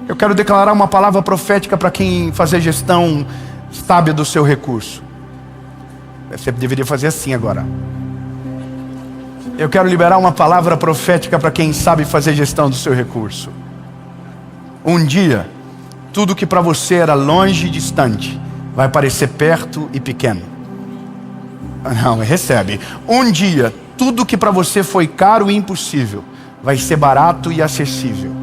Speaker 1: Eu quero declarar uma palavra profética para quem fazer gestão sábia do seu recurso. Você deveria fazer assim agora. Eu quero liberar uma palavra profética para quem sabe fazer gestão do seu recurso. Um dia, tudo que para você era longe e distante vai parecer perto e pequeno. Não, recebe. Um dia, tudo que para você foi caro e impossível vai ser barato e acessível.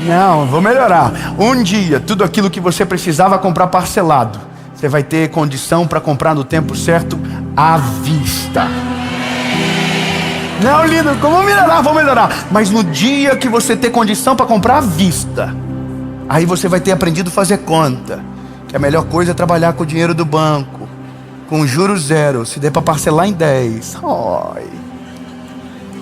Speaker 1: Não, vou melhorar. Um dia, tudo aquilo que você precisava comprar parcelado, você vai ter condição para comprar no tempo certo, à vista. Não, lindo, vou melhorar, vou melhorar. Mas no dia que você ter condição para comprar à vista, aí você vai ter aprendido a fazer conta, que a melhor coisa é trabalhar com o dinheiro do banco, com juros zero, se der para parcelar em 10. Oi.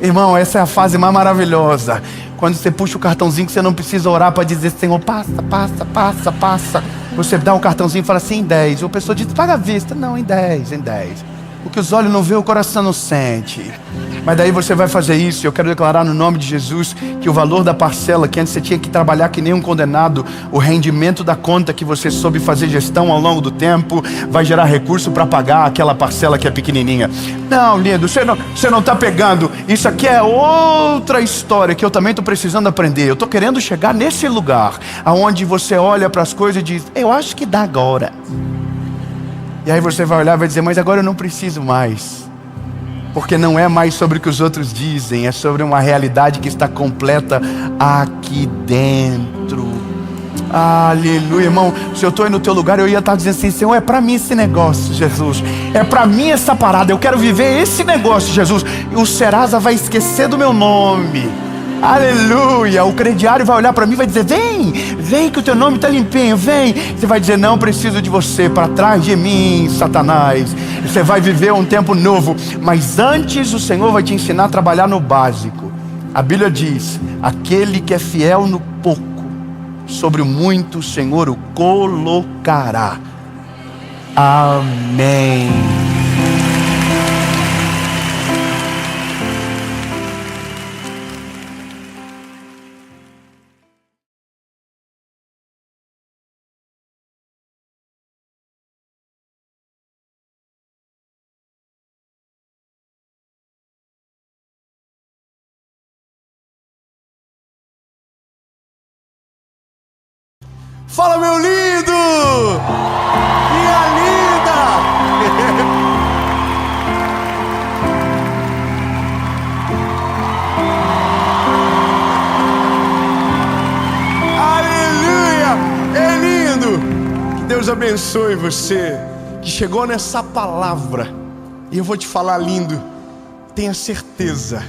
Speaker 1: Irmão, essa é a fase mais maravilhosa. Quando você puxa o cartãozinho que você não precisa orar para dizer: Senhor, passa, passa, passa, passa. Você dá o cartãozinho e fala assim: em 10. E a pessoa diz: paga à vista. Não, em 10, em 10. O que os olhos não vê, o coração não sente. Mas daí você vai fazer isso. E eu quero declarar no nome de Jesus que o valor da parcela, que antes você tinha que trabalhar que nem um condenado, o rendimento da conta que você soube fazer gestão ao longo do tempo, vai gerar recurso para pagar aquela parcela que é pequenininha. Não, lindo, você não está pegando. Isso aqui é outra história que eu também estou precisando aprender. Eu estou querendo chegar nesse lugar aonde você olha para as coisas e diz: eu acho que dá agora. E aí você vai olhar e vai dizer: mas agora eu não preciso mais. Porque não é mais sobre o que os outros dizem, é sobre uma realidade que está completa aqui dentro.
Speaker 2: Aleluia, irmão. Se eu estou aí no teu lugar, eu ia estar dizendo assim: Senhor, é para mim esse negócio, Jesus. É para mim essa parada. Eu quero viver esse negócio, Jesus. E o Serasa vai esquecer do meu nome. Aleluia. O crediário vai olhar para mim e vai dizer: vem, vem que o teu nome está limpinho, vem. Você vai dizer: não preciso de você, para trás de mim, Satanás. Você vai viver um tempo novo. Mas antes o Senhor vai te ensinar a trabalhar no básico. A Bíblia diz: aquele que é fiel no pouco, sobre o muito o Senhor o colocará. Amém.
Speaker 1: Fala, meu lindo! Minha linda! Aleluia! É lindo! Que Deus abençoe você que chegou nessa palavra. E eu vou te falar, lindo, tenha certeza,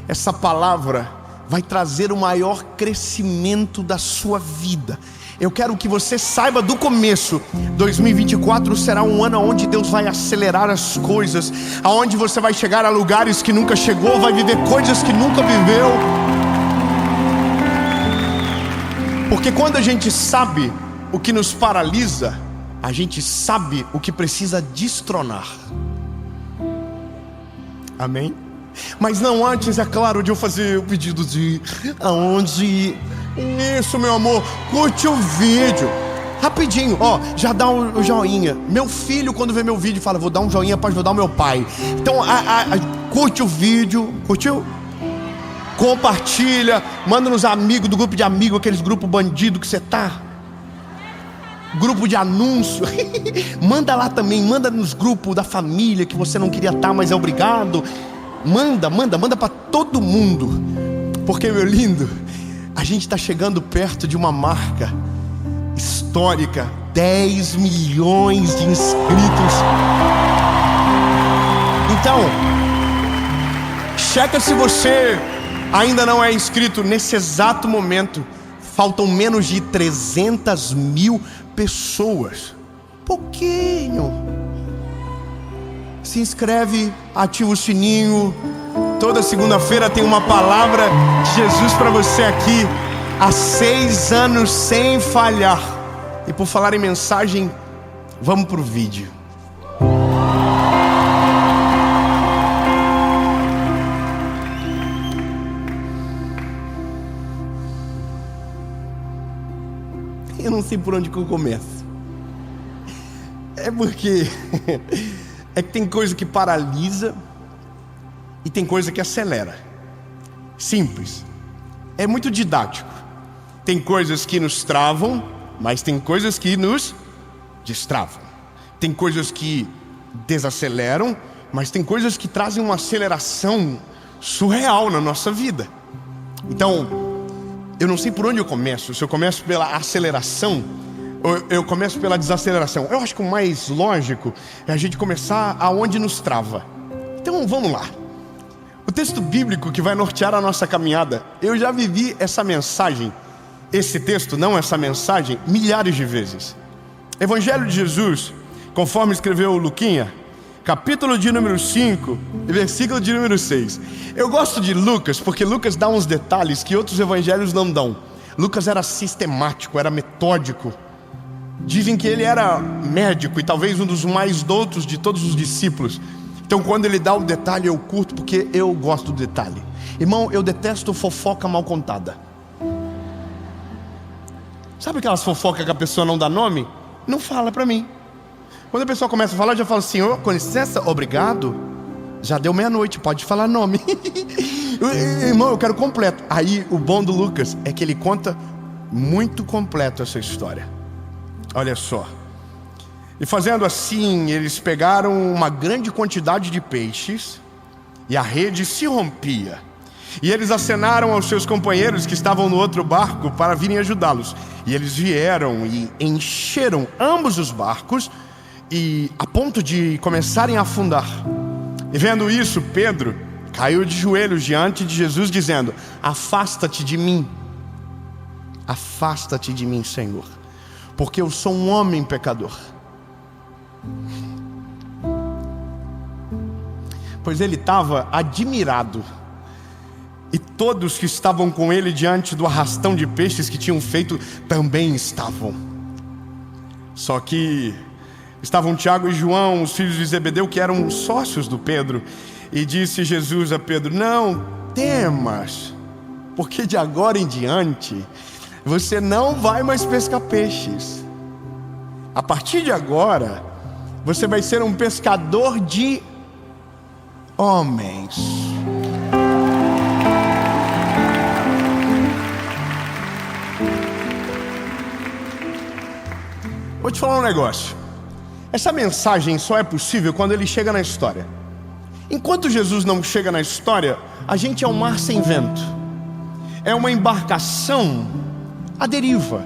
Speaker 1: essa palavra vai trazer o maior crescimento da sua vida. Eu quero que você saiba do começo: 2024 será um ano onde Deus vai acelerar as coisas, aonde você vai chegar a lugares que nunca chegou, vai viver coisas que nunca viveu. Porque quando a gente sabe o que nos paralisa, a gente sabe o que precisa destronar. Amém? Mas não antes, é claro, de eu fazer o pedido de aonde... Isso, meu amor, curte o vídeo rapidinho, ó, já dá um joinha. Meu filho, quando vê meu vídeo, fala: vou dar um joinha para ajudar o meu pai. Então, curte o vídeo. Curtiu? Compartilha. Manda nos amigos, do grupo de amigos, aqueles grupos bandido que você tá, grupo de anúncio. Manda lá também. Manda nos grupos da família que você não queria estar, mas é obrigado. Manda para todo mundo. Porque, meu lindo, a gente está chegando perto de uma marca histórica: 10 milhões de inscritos. Então, checa se você ainda não é inscrito. Nesse exato momento, faltam menos de 300 mil pessoas. Pouquinho. Se inscreve, ativa o sininho. Toda segunda-feira tem uma palavra de Jesus para você aqui. Há 6 anos sem falhar. E por falar em mensagem, vamos pro vídeo. Eu não sei por onde que eu começo. É porque é que tem coisa que paralisa e tem coisa que acelera. Simples. É muito didático. Tem coisas que nos travam, mas tem coisas que nos destravam. Tem coisas que desaceleram, mas tem coisas que trazem uma aceleração surreal na nossa vida. Então, eu não sei por onde eu começo. Se eu começo pela aceleração ou eu começo pela desaceleração. Eu acho que o mais lógico é a gente começar aonde nos trava. Então vamos lá. O texto bíblico que vai nortear a nossa caminhada, eu já vivi essa mensagem, esse texto, não essa mensagem, milhares de vezes. Evangelho de Jesus, conforme escreveu Luquinha, capítulo de número 5, versículo de número 6. Eu gosto de Lucas, porque Lucas dá uns detalhes que outros evangelhos não dão. Lucas era sistemático, era metódico. Dizem que ele era médico e talvez um dos mais doutos de todos os discípulos. Então quando ele dá o detalhe, eu curto, porque eu gosto do detalhe. Irmão, eu detesto fofoca mal contada. Sabe aquelas fofocas que a pessoa não dá nome? Não fala pra mim. Quando a pessoa começa a falar, eu já falo: senhor, com licença, obrigado. Já deu meia-noite, pode falar nome. Irmão, eu quero completo. Aí o bom do Lucas é que ele conta muito completo essa história. Olha só. E fazendo assim, eles pegaram uma grande quantidade de peixes e a rede se rompia. E eles acenaram aos seus companheiros que estavam no outro barco para virem ajudá-los. E eles vieram e encheram ambos os barcos, e a ponto de começarem a afundar. E vendo isso, Pedro caiu de joelhos diante de Jesus, dizendo: afasta-te de mim, Senhor, porque eu sou um homem pecador. Pois ele estava admirado, e todos que estavam com ele diante do arrastão de peixes que tinham feito também estavam. Só que estavam Tiago e João, os filhos de Zebedeu, que eram sócios do Pedro. E disse Jesus a Pedro: não temas, porque de agora em diante você não vai mais pescar peixes. A partir de agora você vai ser um pescador de homens. Vou te falar um negócio. Essa mensagem só é possível quando ele chega na história. Enquanto Jesus não chega na história, a gente é um mar sem vento, é uma embarcação à deriva.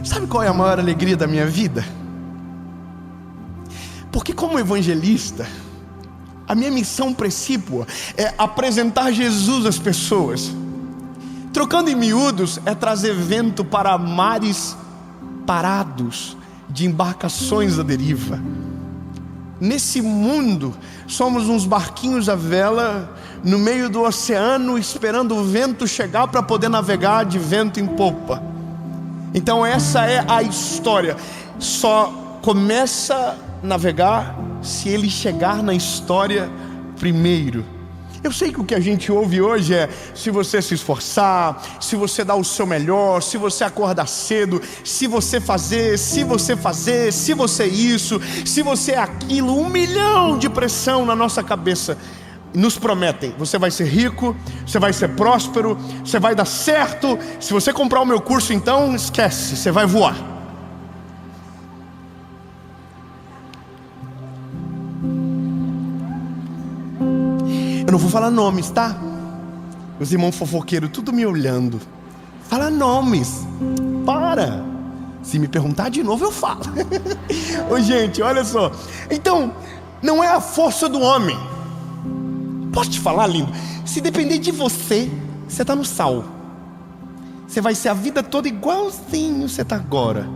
Speaker 1: Sabe qual é a maior alegria da minha vida? Porque como evangelista, a minha missão precípua é apresentar Jesus às pessoas. Trocando em miúdos, é trazer vento para mares parados, de embarcações à deriva. Nesse mundo, somos uns barquinhos à vela, no meio do oceano, esperando o vento chegar para poder navegar de vento em popa. Então essa é a história. Só começa a navegar se ele chegar na história primeiro. Eu sei que o que a gente ouve hoje é: se você se esforçar, se você dar o seu melhor, se você acordar cedo, se você fazer, se você isso, se você aquilo, 1 milhão de pressão na nossa cabeça. Nos prometem: você vai ser rico, você vai ser próspero, você vai dar certo. Se você comprar o meu curso, então esquece, você vai voar. Eu não vou falar nomes, tá? Os irmãos fofoqueiros tudo me olhando. Fala nomes. Para. Se me perguntar de novo eu falo. Ô gente, olha só. Então, não é a força do homem. Posso te falar, lindo? Se depender de você, você está no sal. Você vai ser a vida toda igualzinho você está agora.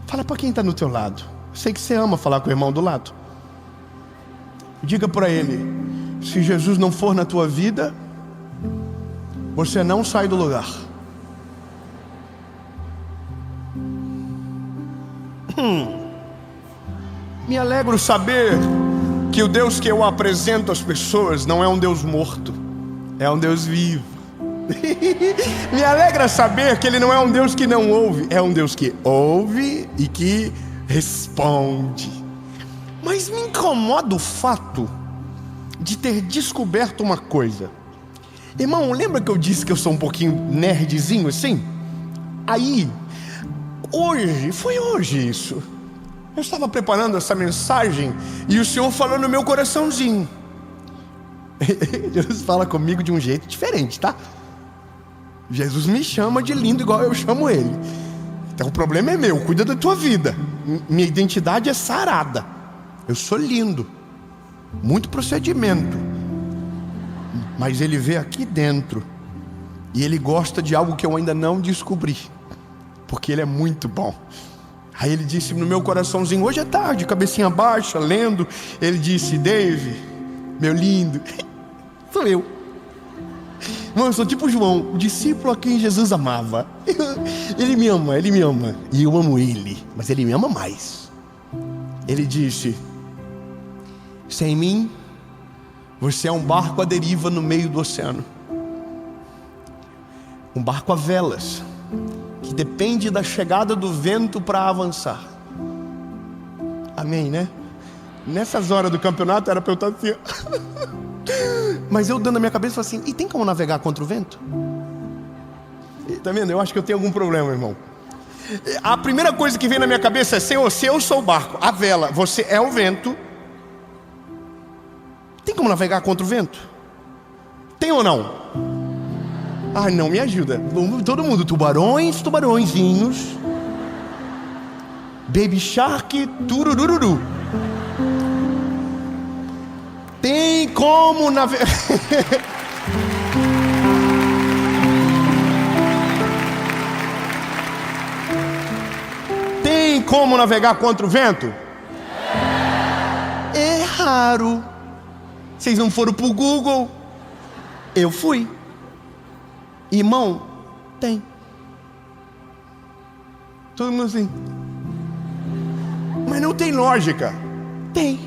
Speaker 1: Fala para quem está no teu lado. Eu sei que você ama falar com o irmão do lado. Diga para ele: se Jesus não for na tua vida, você não sai do lugar. Me alegro saber que o Deus que eu apresento às pessoas não é um Deus morto, é um Deus vivo. Me alegra saber que Ele não é um Deus que não ouve, é um Deus que ouve e que responde. Mas me incomoda o fato de ter descoberto uma coisa. Irmão, lembra que eu disse que eu sou um pouquinho nerdzinho assim? Aí, foi hoje isso. Eu estava preparando essa mensagem e o Senhor falou no meu coraçãozinho. Jesus fala comigo de um jeito diferente, tá? Jesus me chama de lindo igual eu chamo Ele. Então o problema é meu, cuida da tua vida. Minha identidade é sarada. Eu sou lindo, muito procedimento, mas Ele vê aqui dentro e Ele gosta de algo que eu ainda não descobri, porque Ele é muito bom. Aí Ele disse no meu coraçãozinho, hoje é tarde, cabecinha baixa, lendo. Ele disse: Dave, meu lindo, sou eu. Mano, eu sou tipo João, o discípulo a quem Jesus amava. Ele me ama, e eu amo Ele, mas Ele me ama mais. Ele disse: sem mim, você é um barco à deriva no meio do oceano. Um barco a velas, que depende da chegada do vento para avançar. Amém, né? Nessas horas do campeonato era para eu estar assim. Mas eu dando a minha cabeça, falei assim: e tem como navegar contra o vento? E, tá vendo? Eu acho que eu tenho algum problema, irmão. A primeira coisa que vem na minha cabeça é: Senhor, se eu sou o barco, a vela, você é o vento, tem como navegar contra o vento? Tem ou não? Ah, não, me ajuda. Todo mundo, tubarões, tubarõezinhos. Baby Shark, tururururu. Tem como navegar. Tem como navegar contra o vento? É raro. Vocês não foram pro Google? Eu fui. Irmão, tem. Todo mundo assim. Mas não tem lógica. Tem.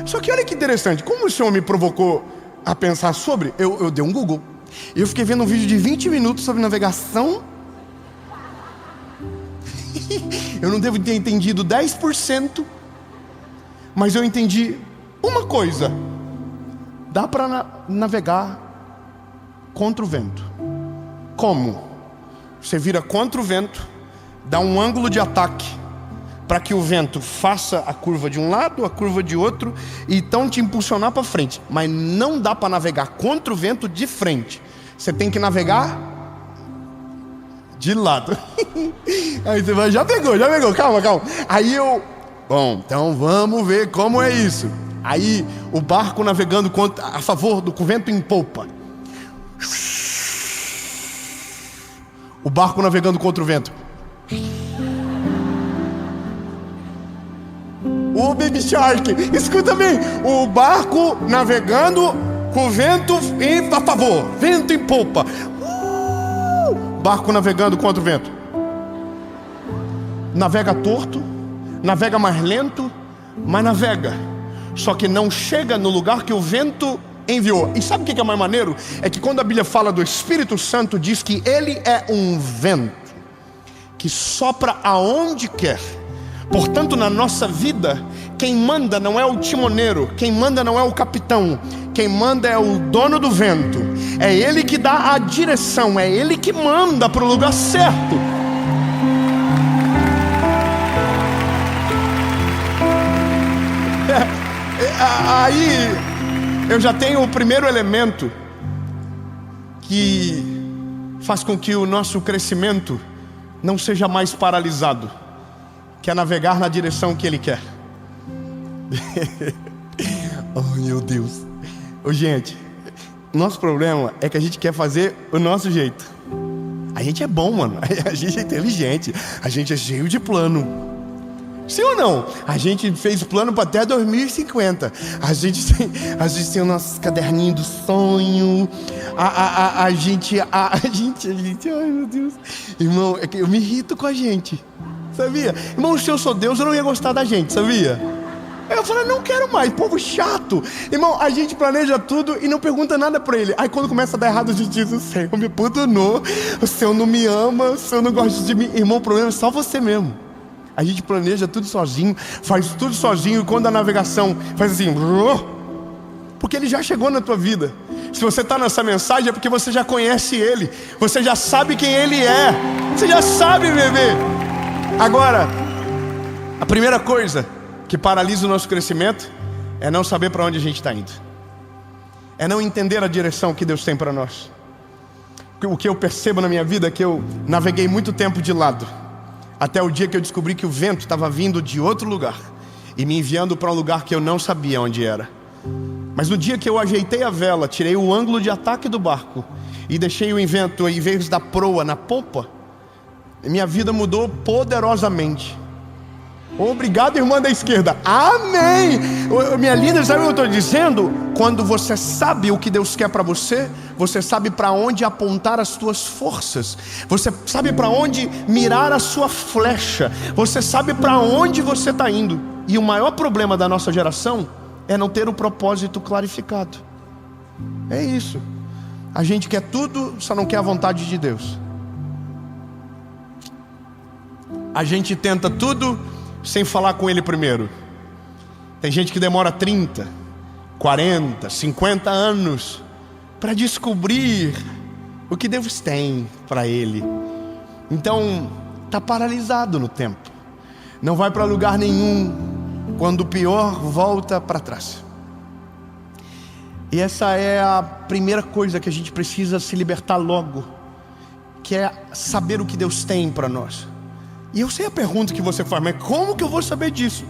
Speaker 1: Só que olha que interessante. Como o Senhor me provocou a pensar sobre, eu dei um Google. Eu fiquei vendo um vídeo de 20 minutos sobre navegação. Eu não devo ter entendido 10%, mas eu entendi uma coisa: dá para navegar contra o vento. Como? Você vira contra o vento, dá um ângulo de ataque para que o vento faça a curva de um lado, a curva de outro, e então te impulsionar para frente. Mas não dá para navegar contra o vento de frente. Você tem que navegar de lado. Aí você vai, já pegou, calma. Aí bom, então vamos ver como é isso. Aí o barco navegando a favor do vento em polpa. O barco navegando contra o vento. O Baby Shark, escuta bem. O barco navegando com o vento a favor, vento em polpa. Barco navegando contra o vento. Navega torto, navega mais lento, mas navega. Só que não chega no lugar que o vento enviou. E sabe o que é mais maneiro? É que quando a Bíblia fala do Espírito Santo, diz que ele é um vento que sopra aonde quer. Portanto, na nossa vida, quem manda não é o timoneiro, quem manda não é o capitão, quem manda é o dono do vento. É ele que dá a direção, é ele que manda para o lugar certo. Aí eu já tenho o primeiro elemento que faz com que o nosso crescimento não seja mais paralisado, que é navegar na direção que ele quer. Oh, meu Deus. Ô, gente, nosso problema é que a gente quer fazer o nosso jeito. A gente é bom, mano. A gente é inteligente. A gente é cheio de plano. Sim ou não? A gente fez plano para até 2050. A gente tem o nosso caderninho do sonho. A gente, ai meu Deus. Irmão, é que eu me irrito com a gente. Sabia? Irmão, se eu sou Deus, eu não ia gostar da gente, sabia? Eu falei, não quero mais, povo chato. Irmão, a gente planeja tudo e não pergunta nada pra ele. Aí quando começa a dar errado, a gente diz, o Senhor me abandonou, o Senhor não me ama, o Senhor não gosta de mim. Irmão, o problema é só você mesmo. A gente planeja tudo sozinho, faz tudo sozinho. E quando a navegação faz assim, porque ele já chegou na tua vida. Se você está nessa mensagem é porque você já conhece ele. Você já sabe quem ele é. Você já sabe, bebê. Agora, a primeira coisa que paralisa o nosso crescimento é não saber para onde a gente está indo. É não entender a direção que Deus tem para nós. O que eu percebo na minha vida é que eu naveguei muito tempo de lado, até o dia que eu descobri que o vento estava vindo de outro lugar e me enviando para um lugar que eu não sabia onde era. Mas no dia que eu ajeitei a vela, tirei o ângulo de ataque do barco e deixei o vento, em vez da proa, na popa, minha vida mudou poderosamente. Obrigado, irmã da esquerda. Amém. Minha linda, sabe o que eu estou dizendo? Quando você sabe o que Deus quer para você, você sabe para onde apontar as suas forças, você sabe para onde mirar a sua flecha, você sabe para onde você está indo. E o maior problema da nossa geração é não ter o propósito clarificado. É isso. A gente quer tudo, só não quer a vontade de Deus. A gente tenta tudo sem falar com Ele primeiro. Tem gente que demora 30, 40, 50 anos para descobrir o que Deus tem para ele. Então está paralisado no tempo, não vai para lugar nenhum. Quando o pior volta para trás. E essa é a primeira coisa que a gente precisa se libertar logo, que é saber o que Deus tem para nós. E eu sei a pergunta que você faz, mas como que eu vou saber disso?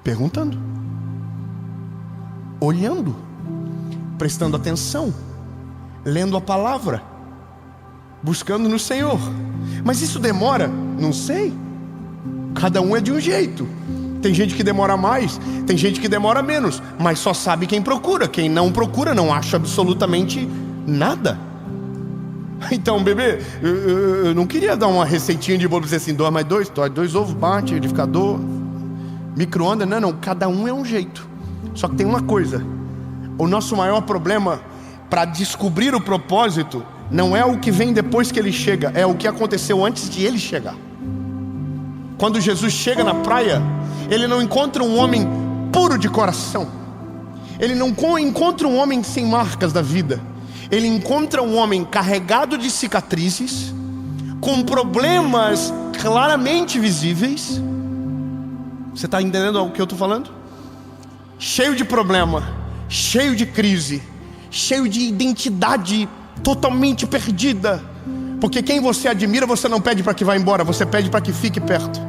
Speaker 1: Perguntando, olhando, prestando atenção, lendo a palavra, buscando no Senhor. Mas isso demora? Não sei. Cada um é de um jeito. Tem gente que demora mais, tem gente que demora menos, mas só sabe quem procura. Quem não procura não acha absolutamente nada. Então, bebê, eu não queria dar uma receitinha de bolo pra você assim: 2 mais 2, 2 ovos, bate, liquidificador, micro-ondas. Não, cada um é um jeito. Só que tem uma coisa: o nosso maior problema para descobrir o propósito não é o que vem depois que ele chega, é o que aconteceu antes de ele chegar. Quando Jesus chega na praia, ele não encontra um homem puro de coração, ele não encontra um homem sem marcas da vida, ele encontra um homem carregado de cicatrizes, com problemas claramente visíveis. Você está entendendo o que eu estou falando? Cheio de problema, cheio de crise, cheio de identidade totalmente perdida. Porque quem você admira, você não pede para que vá embora, você pede para que fique perto.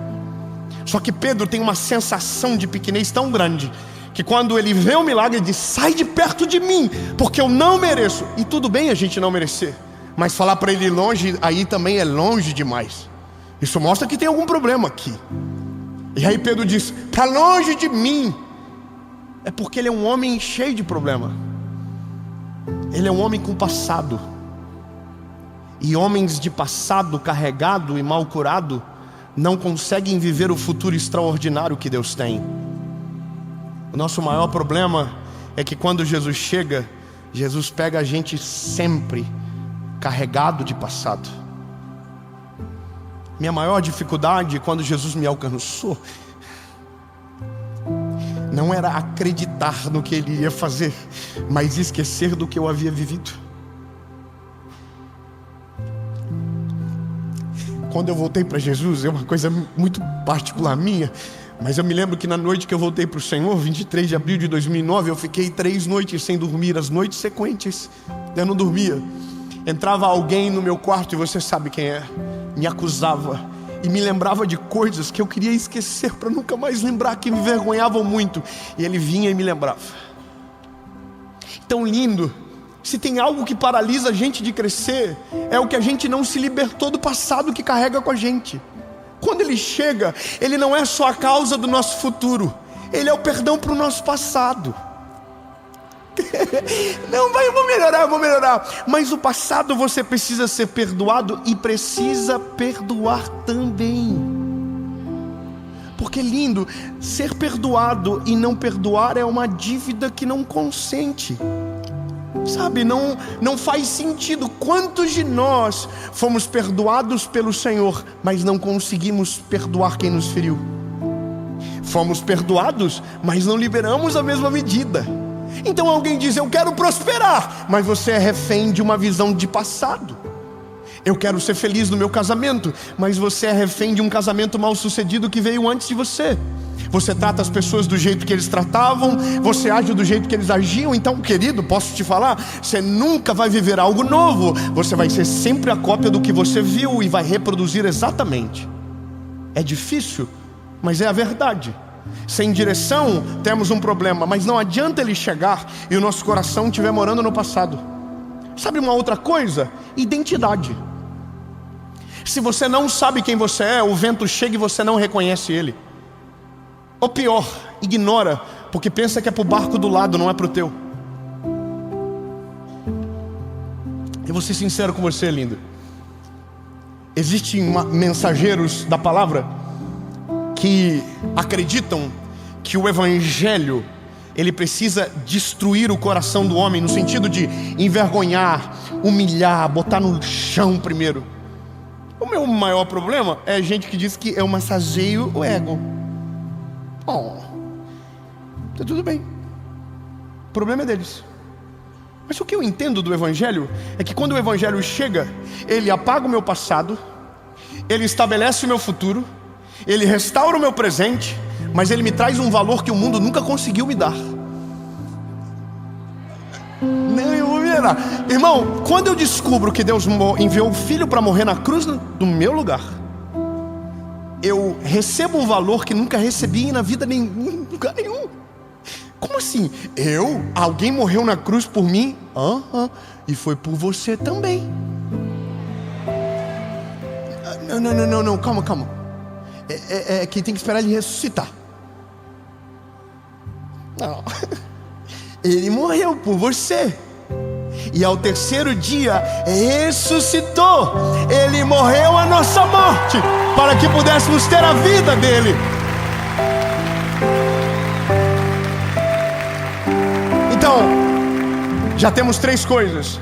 Speaker 1: Só que Pedro tem uma sensação de pequenez tão grande, que quando ele vê o milagre, ele diz: sai de perto de mim, porque eu não mereço. E tudo bem a gente não merecer, mas falar para ele ir longe, aí também é longe demais. Isso mostra que tem algum problema aqui. E aí Pedro diz: para longe de mim. É porque ele é um homem cheio de problema. Ele é um homem com passado. E homens de passado carregado e mal curado não conseguem viver o futuro extraordinário que Deus tem. O nosso maior problema é que quando Jesus chega, Jesus pega a gente sempre carregado de passado. Minha maior dificuldade quando Jesus me alcançou não era acreditar no que Ele ia fazer, mas esquecer do que eu havia vivido. Quando eu voltei para Jesus, é uma coisa muito particular minha, mas eu me lembro que na noite que eu voltei para o Senhor, 23 de abril de 2009, eu fiquei 3 noites sem dormir, as noites sequentes, eu não dormia. Entrava alguém no meu quarto, e você sabe quem é, me acusava e me lembrava de coisas que eu queria esquecer para nunca mais lembrar, que me envergonhavam muito, e ele vinha e me lembrava. Tão lindo. Se tem algo que paralisa a gente de crescer, é o que a gente não se libertou do passado que carrega com a gente. Quando ele chega, ele não é só a causa do nosso futuro, ele é o perdão para o nosso passado. Não, vai, eu vou melhorar. Mas o passado você precisa ser perdoado e precisa perdoar também. Porque lindo, ser perdoado e não perdoar é uma dívida que não consente. Sabe, não faz sentido. Quantos de nós fomos perdoados pelo Senhor, mas não conseguimos perdoar quem nos feriu? Fomos perdoados, mas não liberamos a mesma medida. Então alguém diz: eu quero prosperar, mas você é refém de uma visão de passado. Eu quero ser feliz no meu casamento, mas você é refém de um casamento mal sucedido que veio antes de você. Você trata as pessoas do jeito que eles tratavam, você age do jeito que eles agiam. Então, querido, posso te falar, você nunca vai viver algo novo. Você vai ser sempre a cópia do que você viu e vai reproduzir exatamente. É difícil, mas é a verdade. Sem direção, temos um problema, mas não adianta ele chegar e o nosso coração estiver morando no passado. Sabe uma outra coisa? Identidade. Se você não sabe quem você é, o vento chega e você não reconhece ele. Ou pior, ignora, porque pensa que é pro barco do lado, não é pro teu. Eu vou ser sincero com você, lindo. Existem mensageiros da palavra que acreditam que o evangelho, ele precisa destruir o coração do homem, no sentido de envergonhar, humilhar, botar no chão primeiro. O meu maior problema é gente que diz que eu massageio o ego. Tá tudo bem, o problema é deles. Mas o que eu entendo do evangelho é que quando o evangelho chega, ele apaga o meu passado, ele estabelece o meu futuro, ele restaura o meu presente, mas ele me traz um valor que o mundo nunca conseguiu me dar. Não, eu vou virar. Irmão, quando eu descubro que Deus enviou o Filho para morrer na cruz do meu lugar, eu recebo um valor que nunca recebi na vida em lugar nenhum. Como assim? Alguém morreu na cruz por mim? E foi por você também. Não, calma. Que tem que esperar ele ressuscitar. Não. Ele morreu por você. E ao terceiro dia ressuscitou. Ele morreu a nossa morte, para que pudéssemos ter a vida dele. Então, já temos 3 coisas: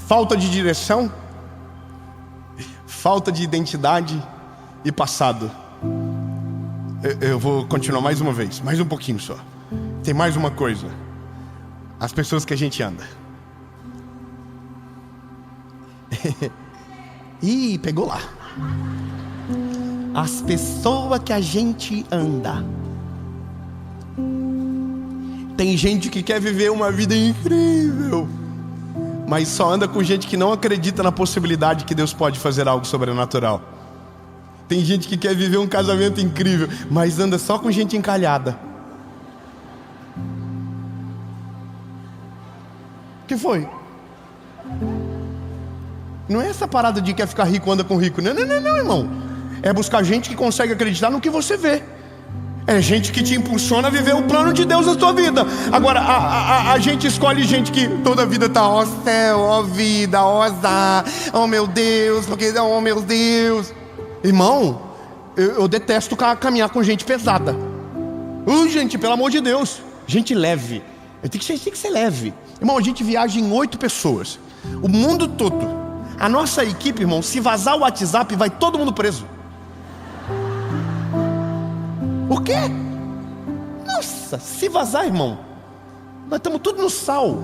Speaker 1: falta de direção, falta de identidade e passado. Eu vou continuar mais uma vez, mais um pouquinho só. Tem mais uma coisa: as pessoas que a gente anda. Ih, pegou lá. As pessoas que a gente anda. Tem gente que quer viver uma vida incrível, mas só anda com gente que não acredita na possibilidade que Deus pode fazer algo sobrenatural. Tem gente que quer viver um casamento incrível, mas anda só com gente encalhada. O que foi? Não é essa parada de quer ficar rico, anda com rico. Não, irmão. É buscar gente que consegue acreditar no que você vê. É gente que te impulsiona a viver o plano de Deus na sua vida. Agora, a gente escolhe gente que toda a vida tá, ó céu, ó vida, ó azar, oh meu Deus, porque, oh meu Deus. Irmão, eu detesto caminhar com gente pesada. Gente, pelo amor de Deus, gente leve. Tem que ser leve. Irmão, a gente viaja em 8 pessoas, o mundo todo. A nossa equipe, irmão, se vazar o WhatsApp, vai todo mundo preso. O quê? Nossa, se vazar, irmão, nós estamos tudo no sal.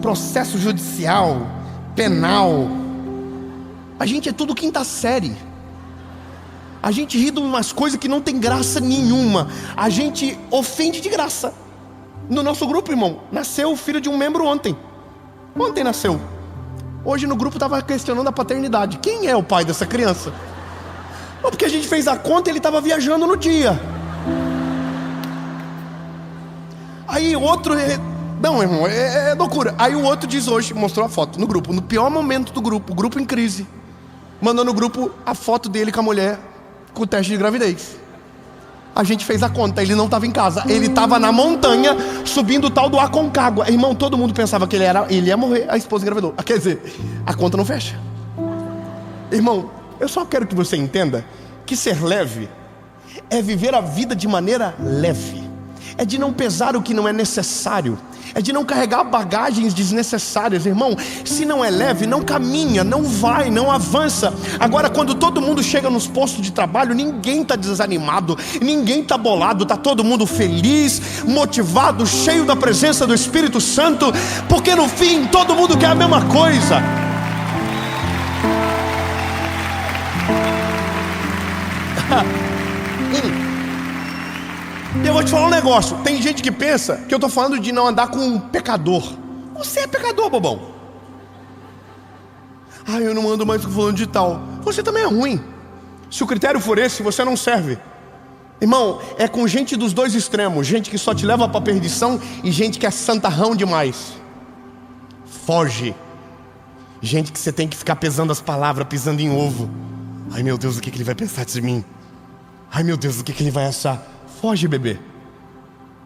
Speaker 1: Processo judicial, penal. A gente é tudo quinta série. A gente ri de umas coisas que não tem graça nenhuma. A gente ofende de graça. No nosso grupo, irmão, nasceu o filho de um membro ontem. Ontem nasceu. Hoje no grupo estava questionando a paternidade. Quem é o pai dessa criança? Porque a gente fez a conta e ele estava viajando no dia. Aí outro... Não, irmão, é loucura. Aí o outro diz hoje, mostrou a foto no grupo, no pior momento do grupo, o grupo em crise, mandou no grupo a foto dele com a mulher com o teste de gravidez. A gente fez a conta, ele não estava em casa, ele estava na montanha subindo o tal do Aconcagua. Irmão, todo mundo pensava que ele ia morrer, a esposa engravidou. Quer dizer, a conta não fecha. Irmão, eu só quero que você entenda que ser leve é viver a vida de maneira leve. É de não pesar o que não é necessário. É de não carregar bagagens desnecessárias, irmão. Se não é leve, não caminha, não vai, não avança. Agora, quando todo mundo chega nos postos de trabalho, ninguém está desanimado, ninguém está bolado, está todo mundo feliz, motivado, cheio da presença do Espírito Santo, porque no fim todo mundo quer a mesma coisa. Eu vou te falar um negócio. Tem gente que pensa que eu estou falando de não andar com um pecador. Você é pecador, bobão. Eu não ando mais com fulano de tal. Você também é ruim. Se o critério for esse, você não serve. Irmão, é com gente dos dois extremos. Gente que só te leva para a perdição e gente que é santarrão demais. Foge. Gente que você tem que ficar pesando as palavras, pisando em ovo. Ai meu Deus, o que ele vai pensar de mim? Ai meu Deus, o que ele vai achar? Foge, bebê.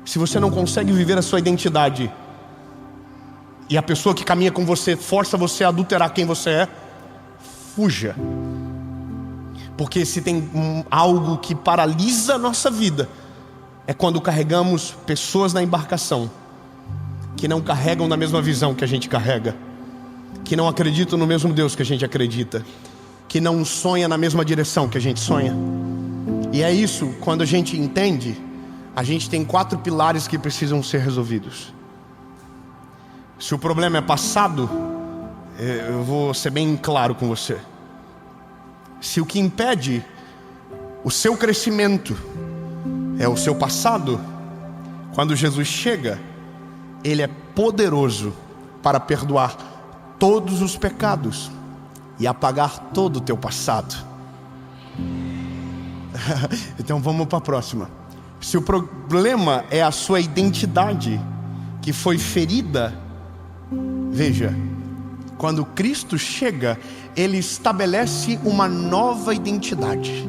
Speaker 1: Se você não consegue viver a sua identidade e a pessoa que caminha com você força você a adulterar quem você é, fuja. Porque se tem algo que paralisa a nossa vida, é quando carregamos pessoas na embarcação que não carregam na mesma visão que a gente carrega, que não acreditam no mesmo Deus que a gente acredita, que não sonha na mesma direção que a gente sonha. E é isso, quando a gente entende, a gente tem 4 pilares que precisam ser resolvidos. Se o problema é passado, eu vou ser bem claro com você. Se o que impede o seu crescimento é o seu passado, quando Jesus chega, Ele é poderoso para perdoar todos os pecados e apagar todo o teu passado. Então vamos para a próxima. Se o problema é a sua identidade que foi ferida, veja, quando Cristo chega, Ele estabelece uma nova identidade.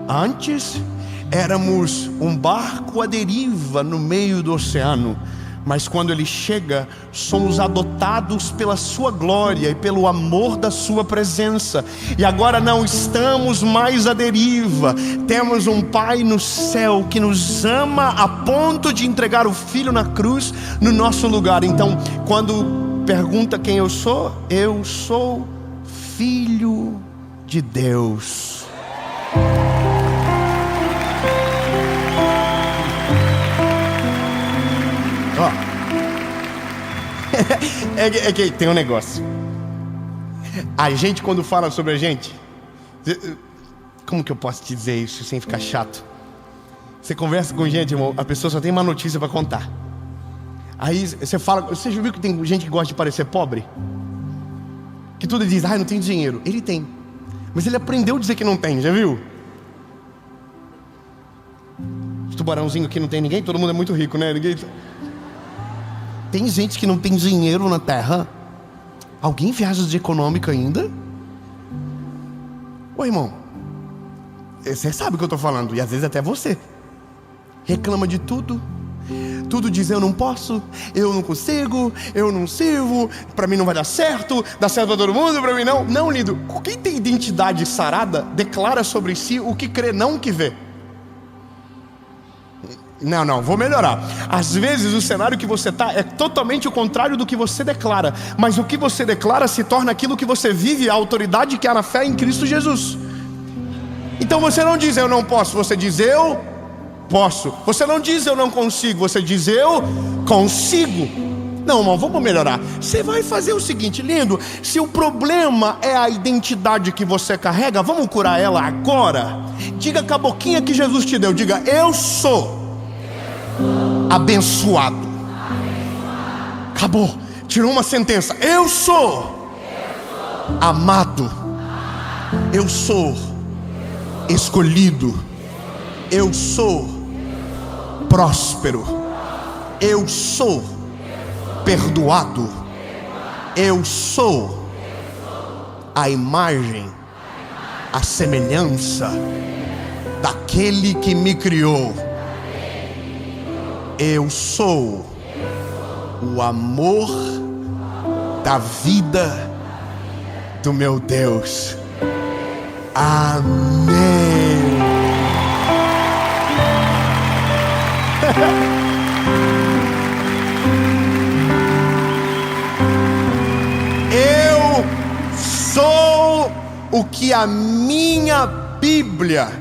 Speaker 1: Antes éramos um barco à deriva no meio do oceano, mas quando Ele chega, somos adotados pela sua glória e pelo amor da sua presença. E agora não estamos mais à deriva. Temos um Pai no céu que nos ama a ponto de entregar o Filho na cruz no nosso lugar. Então, quando pergunta quem eu sou filho de Deus. É que tem um negócio. A gente, quando fala sobre a gente, como que eu posso te dizer isso sem ficar chato? Você conversa com gente, irmão, a pessoa só tem uma notícia para contar. Aí você fala, você já viu que tem gente que gosta de parecer pobre? Que tudo diz, não tem dinheiro. Ele tem, mas ele aprendeu a dizer que não tem, já viu? Os tubarãozinhos aqui não tem ninguém, todo mundo é muito rico, né? Ninguém... Tem gente que não tem dinheiro na terra. Alguém viaja de econômica ainda? Ô irmão, você sabe o que eu estou falando. E às vezes até você reclama de tudo. Tudo diz eu não posso, eu não consigo, eu não sirvo, pra mim não vai dar certo, dá certo pra todo mundo, pra mim não. Não, lindo, quem tem identidade sarada declara sobre si o que crê, não o que vê. Não, vou melhorar. Às vezes o cenário que você está é totalmente o contrário do que você declara, mas o que você declara se torna aquilo que você vive, a autoridade que há na fé em Cristo Jesus. Então você não diz eu não posso, você diz eu posso. Você não diz eu não consigo, você diz eu consigo. Não, irmão, vamos melhorar. Você vai fazer o seguinte, lindo, se o problema é a identidade que você carrega, vamos curar ela agora. Diga com a boquinha que Jesus te deu, diga eu sou abençoado. Acabou, tirou uma sentença. Eu sou amado. Eu sou escolhido. Eu sou próspero. Eu sou perdoado. Eu sou a imagem, a semelhança daquele que me criou. Eu sou o amor da vida do meu Deus. Amém. Eu sou o que a minha Bíblia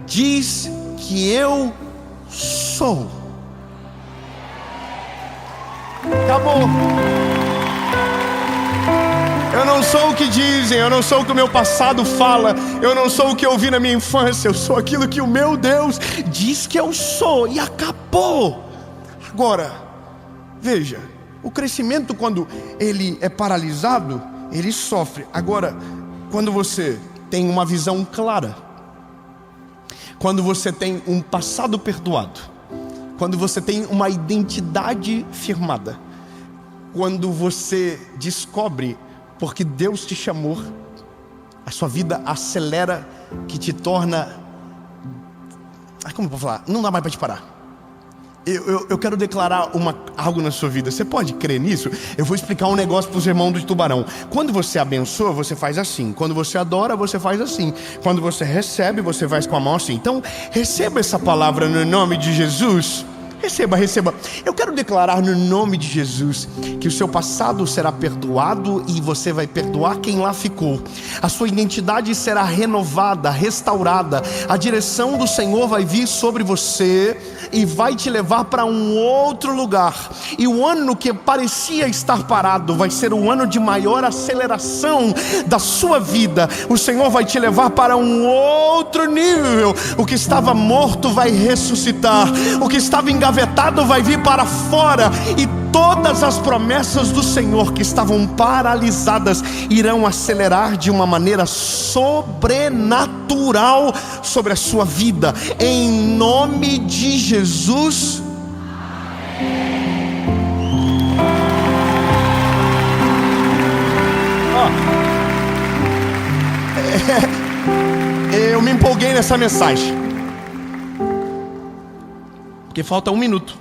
Speaker 1: diz que eu sou. Acabou. Eu não sou o que dizem, eu não sou o que o meu passado fala, eu não sou o que eu vi na minha infância, eu sou aquilo que o meu Deus diz que eu sou, e acabou. Agora, veja, o crescimento, quando ele é paralisado, ele sofre. Agora, quando você tem uma visão clara, quando você tem um passado perdoado, quando você tem uma identidade firmada, quando você descobre porque Deus te chamou, a sua vida acelera, que te torna... como eu vou falar? Não dá mais para te parar. Eu quero declarar algo na sua vida. Você pode crer nisso? Eu vou explicar um negócio para os irmãos do Tubarão. Quando você abençoa, você faz assim. Quando você adora, você faz assim. Quando você recebe, você faz com a mão assim. Então, receba essa palavra no nome de Jesus. Receba. Eu quero declarar no nome de Jesus que o seu passado será perdoado e você vai perdoar quem lá ficou. A sua identidade será renovada, restaurada. A direção do Senhor vai vir sobre você e vai te levar para um outro lugar. E o ano que parecia estar parado vai ser um ano de maior aceleração da sua vida. O Senhor vai te levar para um outro nível. O que estava morto vai ressuscitar. O que estava engavetado vai vir para fora, e todas as promessas do Senhor que estavam paralisadas irão acelerar de uma maneira sobrenatural sobre a sua vida, em nome de Jesus. Eu me empolguei nessa mensagem, porque falta 1 minuto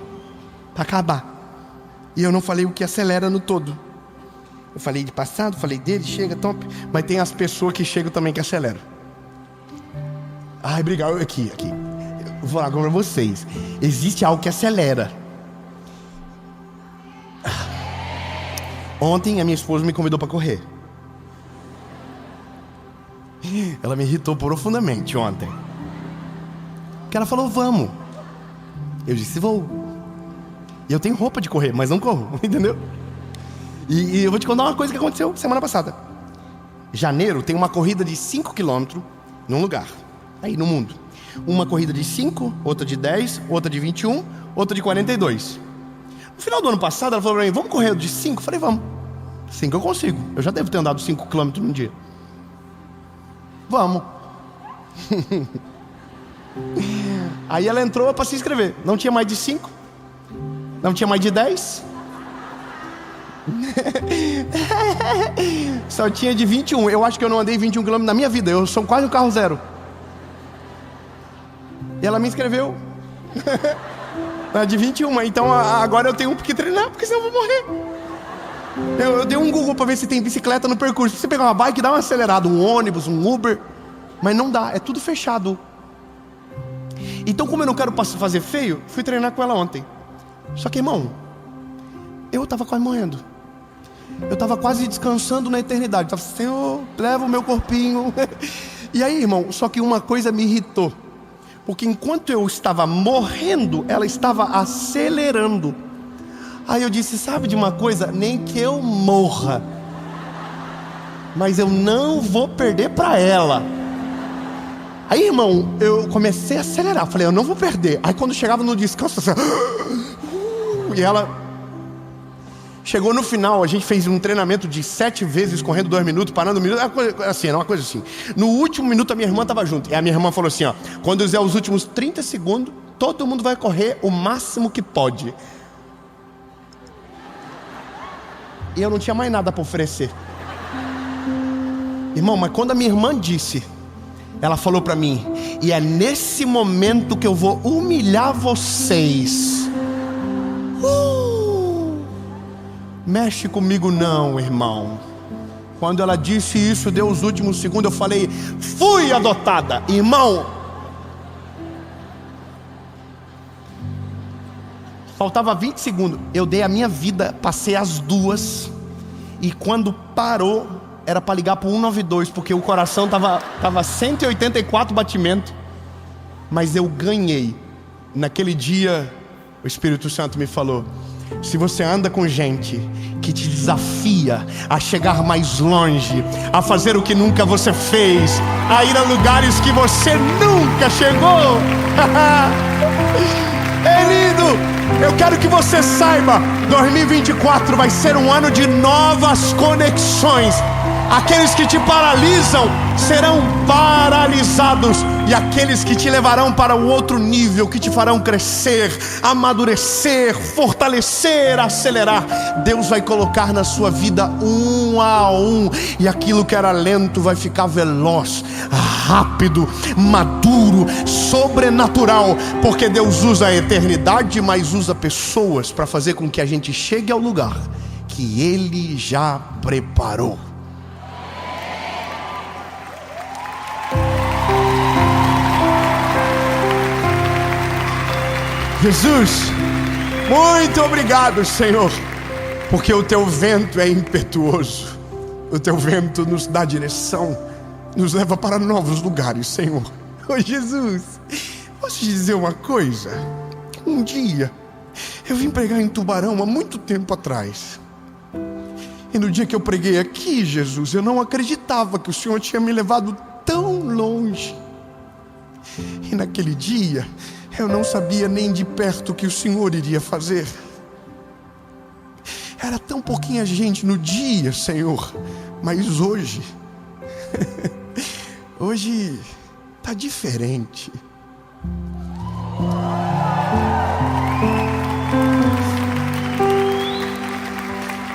Speaker 1: para acabar. E eu não falei o que acelera no todo. Eu falei de passado, falei dele, chega, top. Mas tem as pessoas que chegam também que aceleram. Ai, obrigado. Aqui. Eu vou falar agora pra vocês. Existe algo que acelera. Ontem a minha esposa me convidou para correr. Ela me irritou profundamente ontem. Porque ela falou, vamos. Eu disse, vou. E eu tenho roupa de correr, mas não corro, entendeu? E eu vou te contar uma coisa que aconteceu semana passada. Janeiro tem uma corrida de 5 km num lugar, aí no mundo. Uma corrida de 5, outra de 10, outra de 21, outra de 42. No final do ano passado ela falou pra mim, vamos correr de 5? Eu falei, vamos. 5 eu consigo, eu já devo ter andado 5 km num dia. Vamos. Aí ela entrou para se inscrever. Não tinha mais de 5, não tinha mais de 10, só tinha de 21. Eu acho que eu não andei 21 km na minha vida. Eu sou quase um carro zero. E ela me inscreveu na de 21. Então agora eu tenho que treinar, porque senão eu vou morrer. Eu dei um Google para ver se tem bicicleta no percurso. Você pegar uma bike, dá uma acelerada, um ônibus, um Uber, mas não dá, é tudo fechado. Então, como eu não quero fazer feio, fui treinar com ela ontem. Só que, irmão, eu estava quase morrendo. Eu estava quase descansando na eternidade. Eu estava, Senhor, leva o meu corpinho. E aí, irmão, só que uma coisa me irritou. Porque enquanto eu estava morrendo, ela estava acelerando. Aí eu disse, sabe de uma coisa? Nem que eu morra, mas eu não vou perder para ela. Aí, irmão, eu comecei a acelerar. Falei, eu não vou perder. Aí quando chegava no descanso, assim, e ela chegou no final. A gente fez um treinamento de 7 vezes, correndo 2 minutos, parando 1 minuto. Era uma coisa assim. No último minuto a minha irmã estava junto. E a minha irmã falou assim, ó, quando eu fizer os últimos 30 segundos, todo mundo vai correr o máximo que pode. E eu não tinha mais nada para oferecer. Irmão, mas quando a minha irmã disse, ela falou para mim, e é nesse momento que eu vou humilhar vocês. Mexe comigo não, irmão. Quando ela disse isso, deu os últimos segundos, eu falei, fui adotada. Irmão, faltava 20 segundos. Eu dei a minha vida, passei as 2. E quando parou, era para ligar para o 192, porque o coração tava 184 batimentos. Mas eu ganhei. Naquele dia, o Espírito Santo me falou, se você anda com gente que te desafia a chegar mais longe, a fazer o que nunca você fez, a ir a lugares que você nunca chegou. É lindo! Eu quero que você saiba, 2024 vai ser um ano de novas conexões. Aqueles que te paralisam serão paralisados, e aqueles que te levarão para o outro nível, que te farão crescer, amadurecer, fortalecer, acelerar, Deus vai colocar na sua vida um a um, e aquilo que era lento vai ficar veloz, rápido, maduro, sobrenatural, porque Deus usa a eternidade, mas usa pessoas para fazer com que a gente chegue ao lugar que Ele já preparou. Jesus, muito obrigado, Senhor, porque o Teu vento é impetuoso, o Teu vento nos dá direção, nos leva para novos lugares, Senhor. Oh, Jesus, posso te dizer uma coisa? Um dia, eu vim pregar em Tubarão há muito tempo atrás, e no dia que eu preguei aqui, Jesus, eu não acreditava que o Senhor tinha me levado tão longe. E naquele dia, eu não sabia nem de perto o que o Senhor iria fazer. Era tão pouquinha gente no dia, Senhor, mas hoje, hoje está diferente.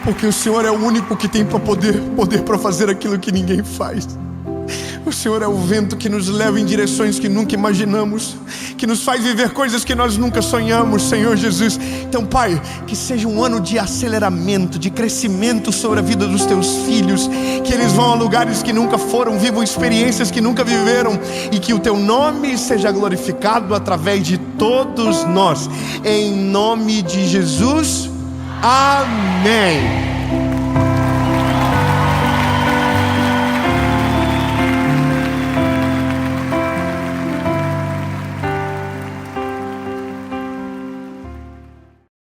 Speaker 1: Porque o Senhor é o único que tem poder para fazer aquilo que ninguém faz. O Senhor é o vento que nos leva em direções que nunca imaginamos, que nos faz viver coisas que nós nunca sonhamos, Senhor Jesus. Então, Pai, que seja um ano de aceleramento, de crescimento sobre a vida dos teus filhos, que eles vão a lugares que nunca foram, vivam experiências que nunca viveram, e que o teu nome seja glorificado através de todos nós, em nome de Jesus, amém.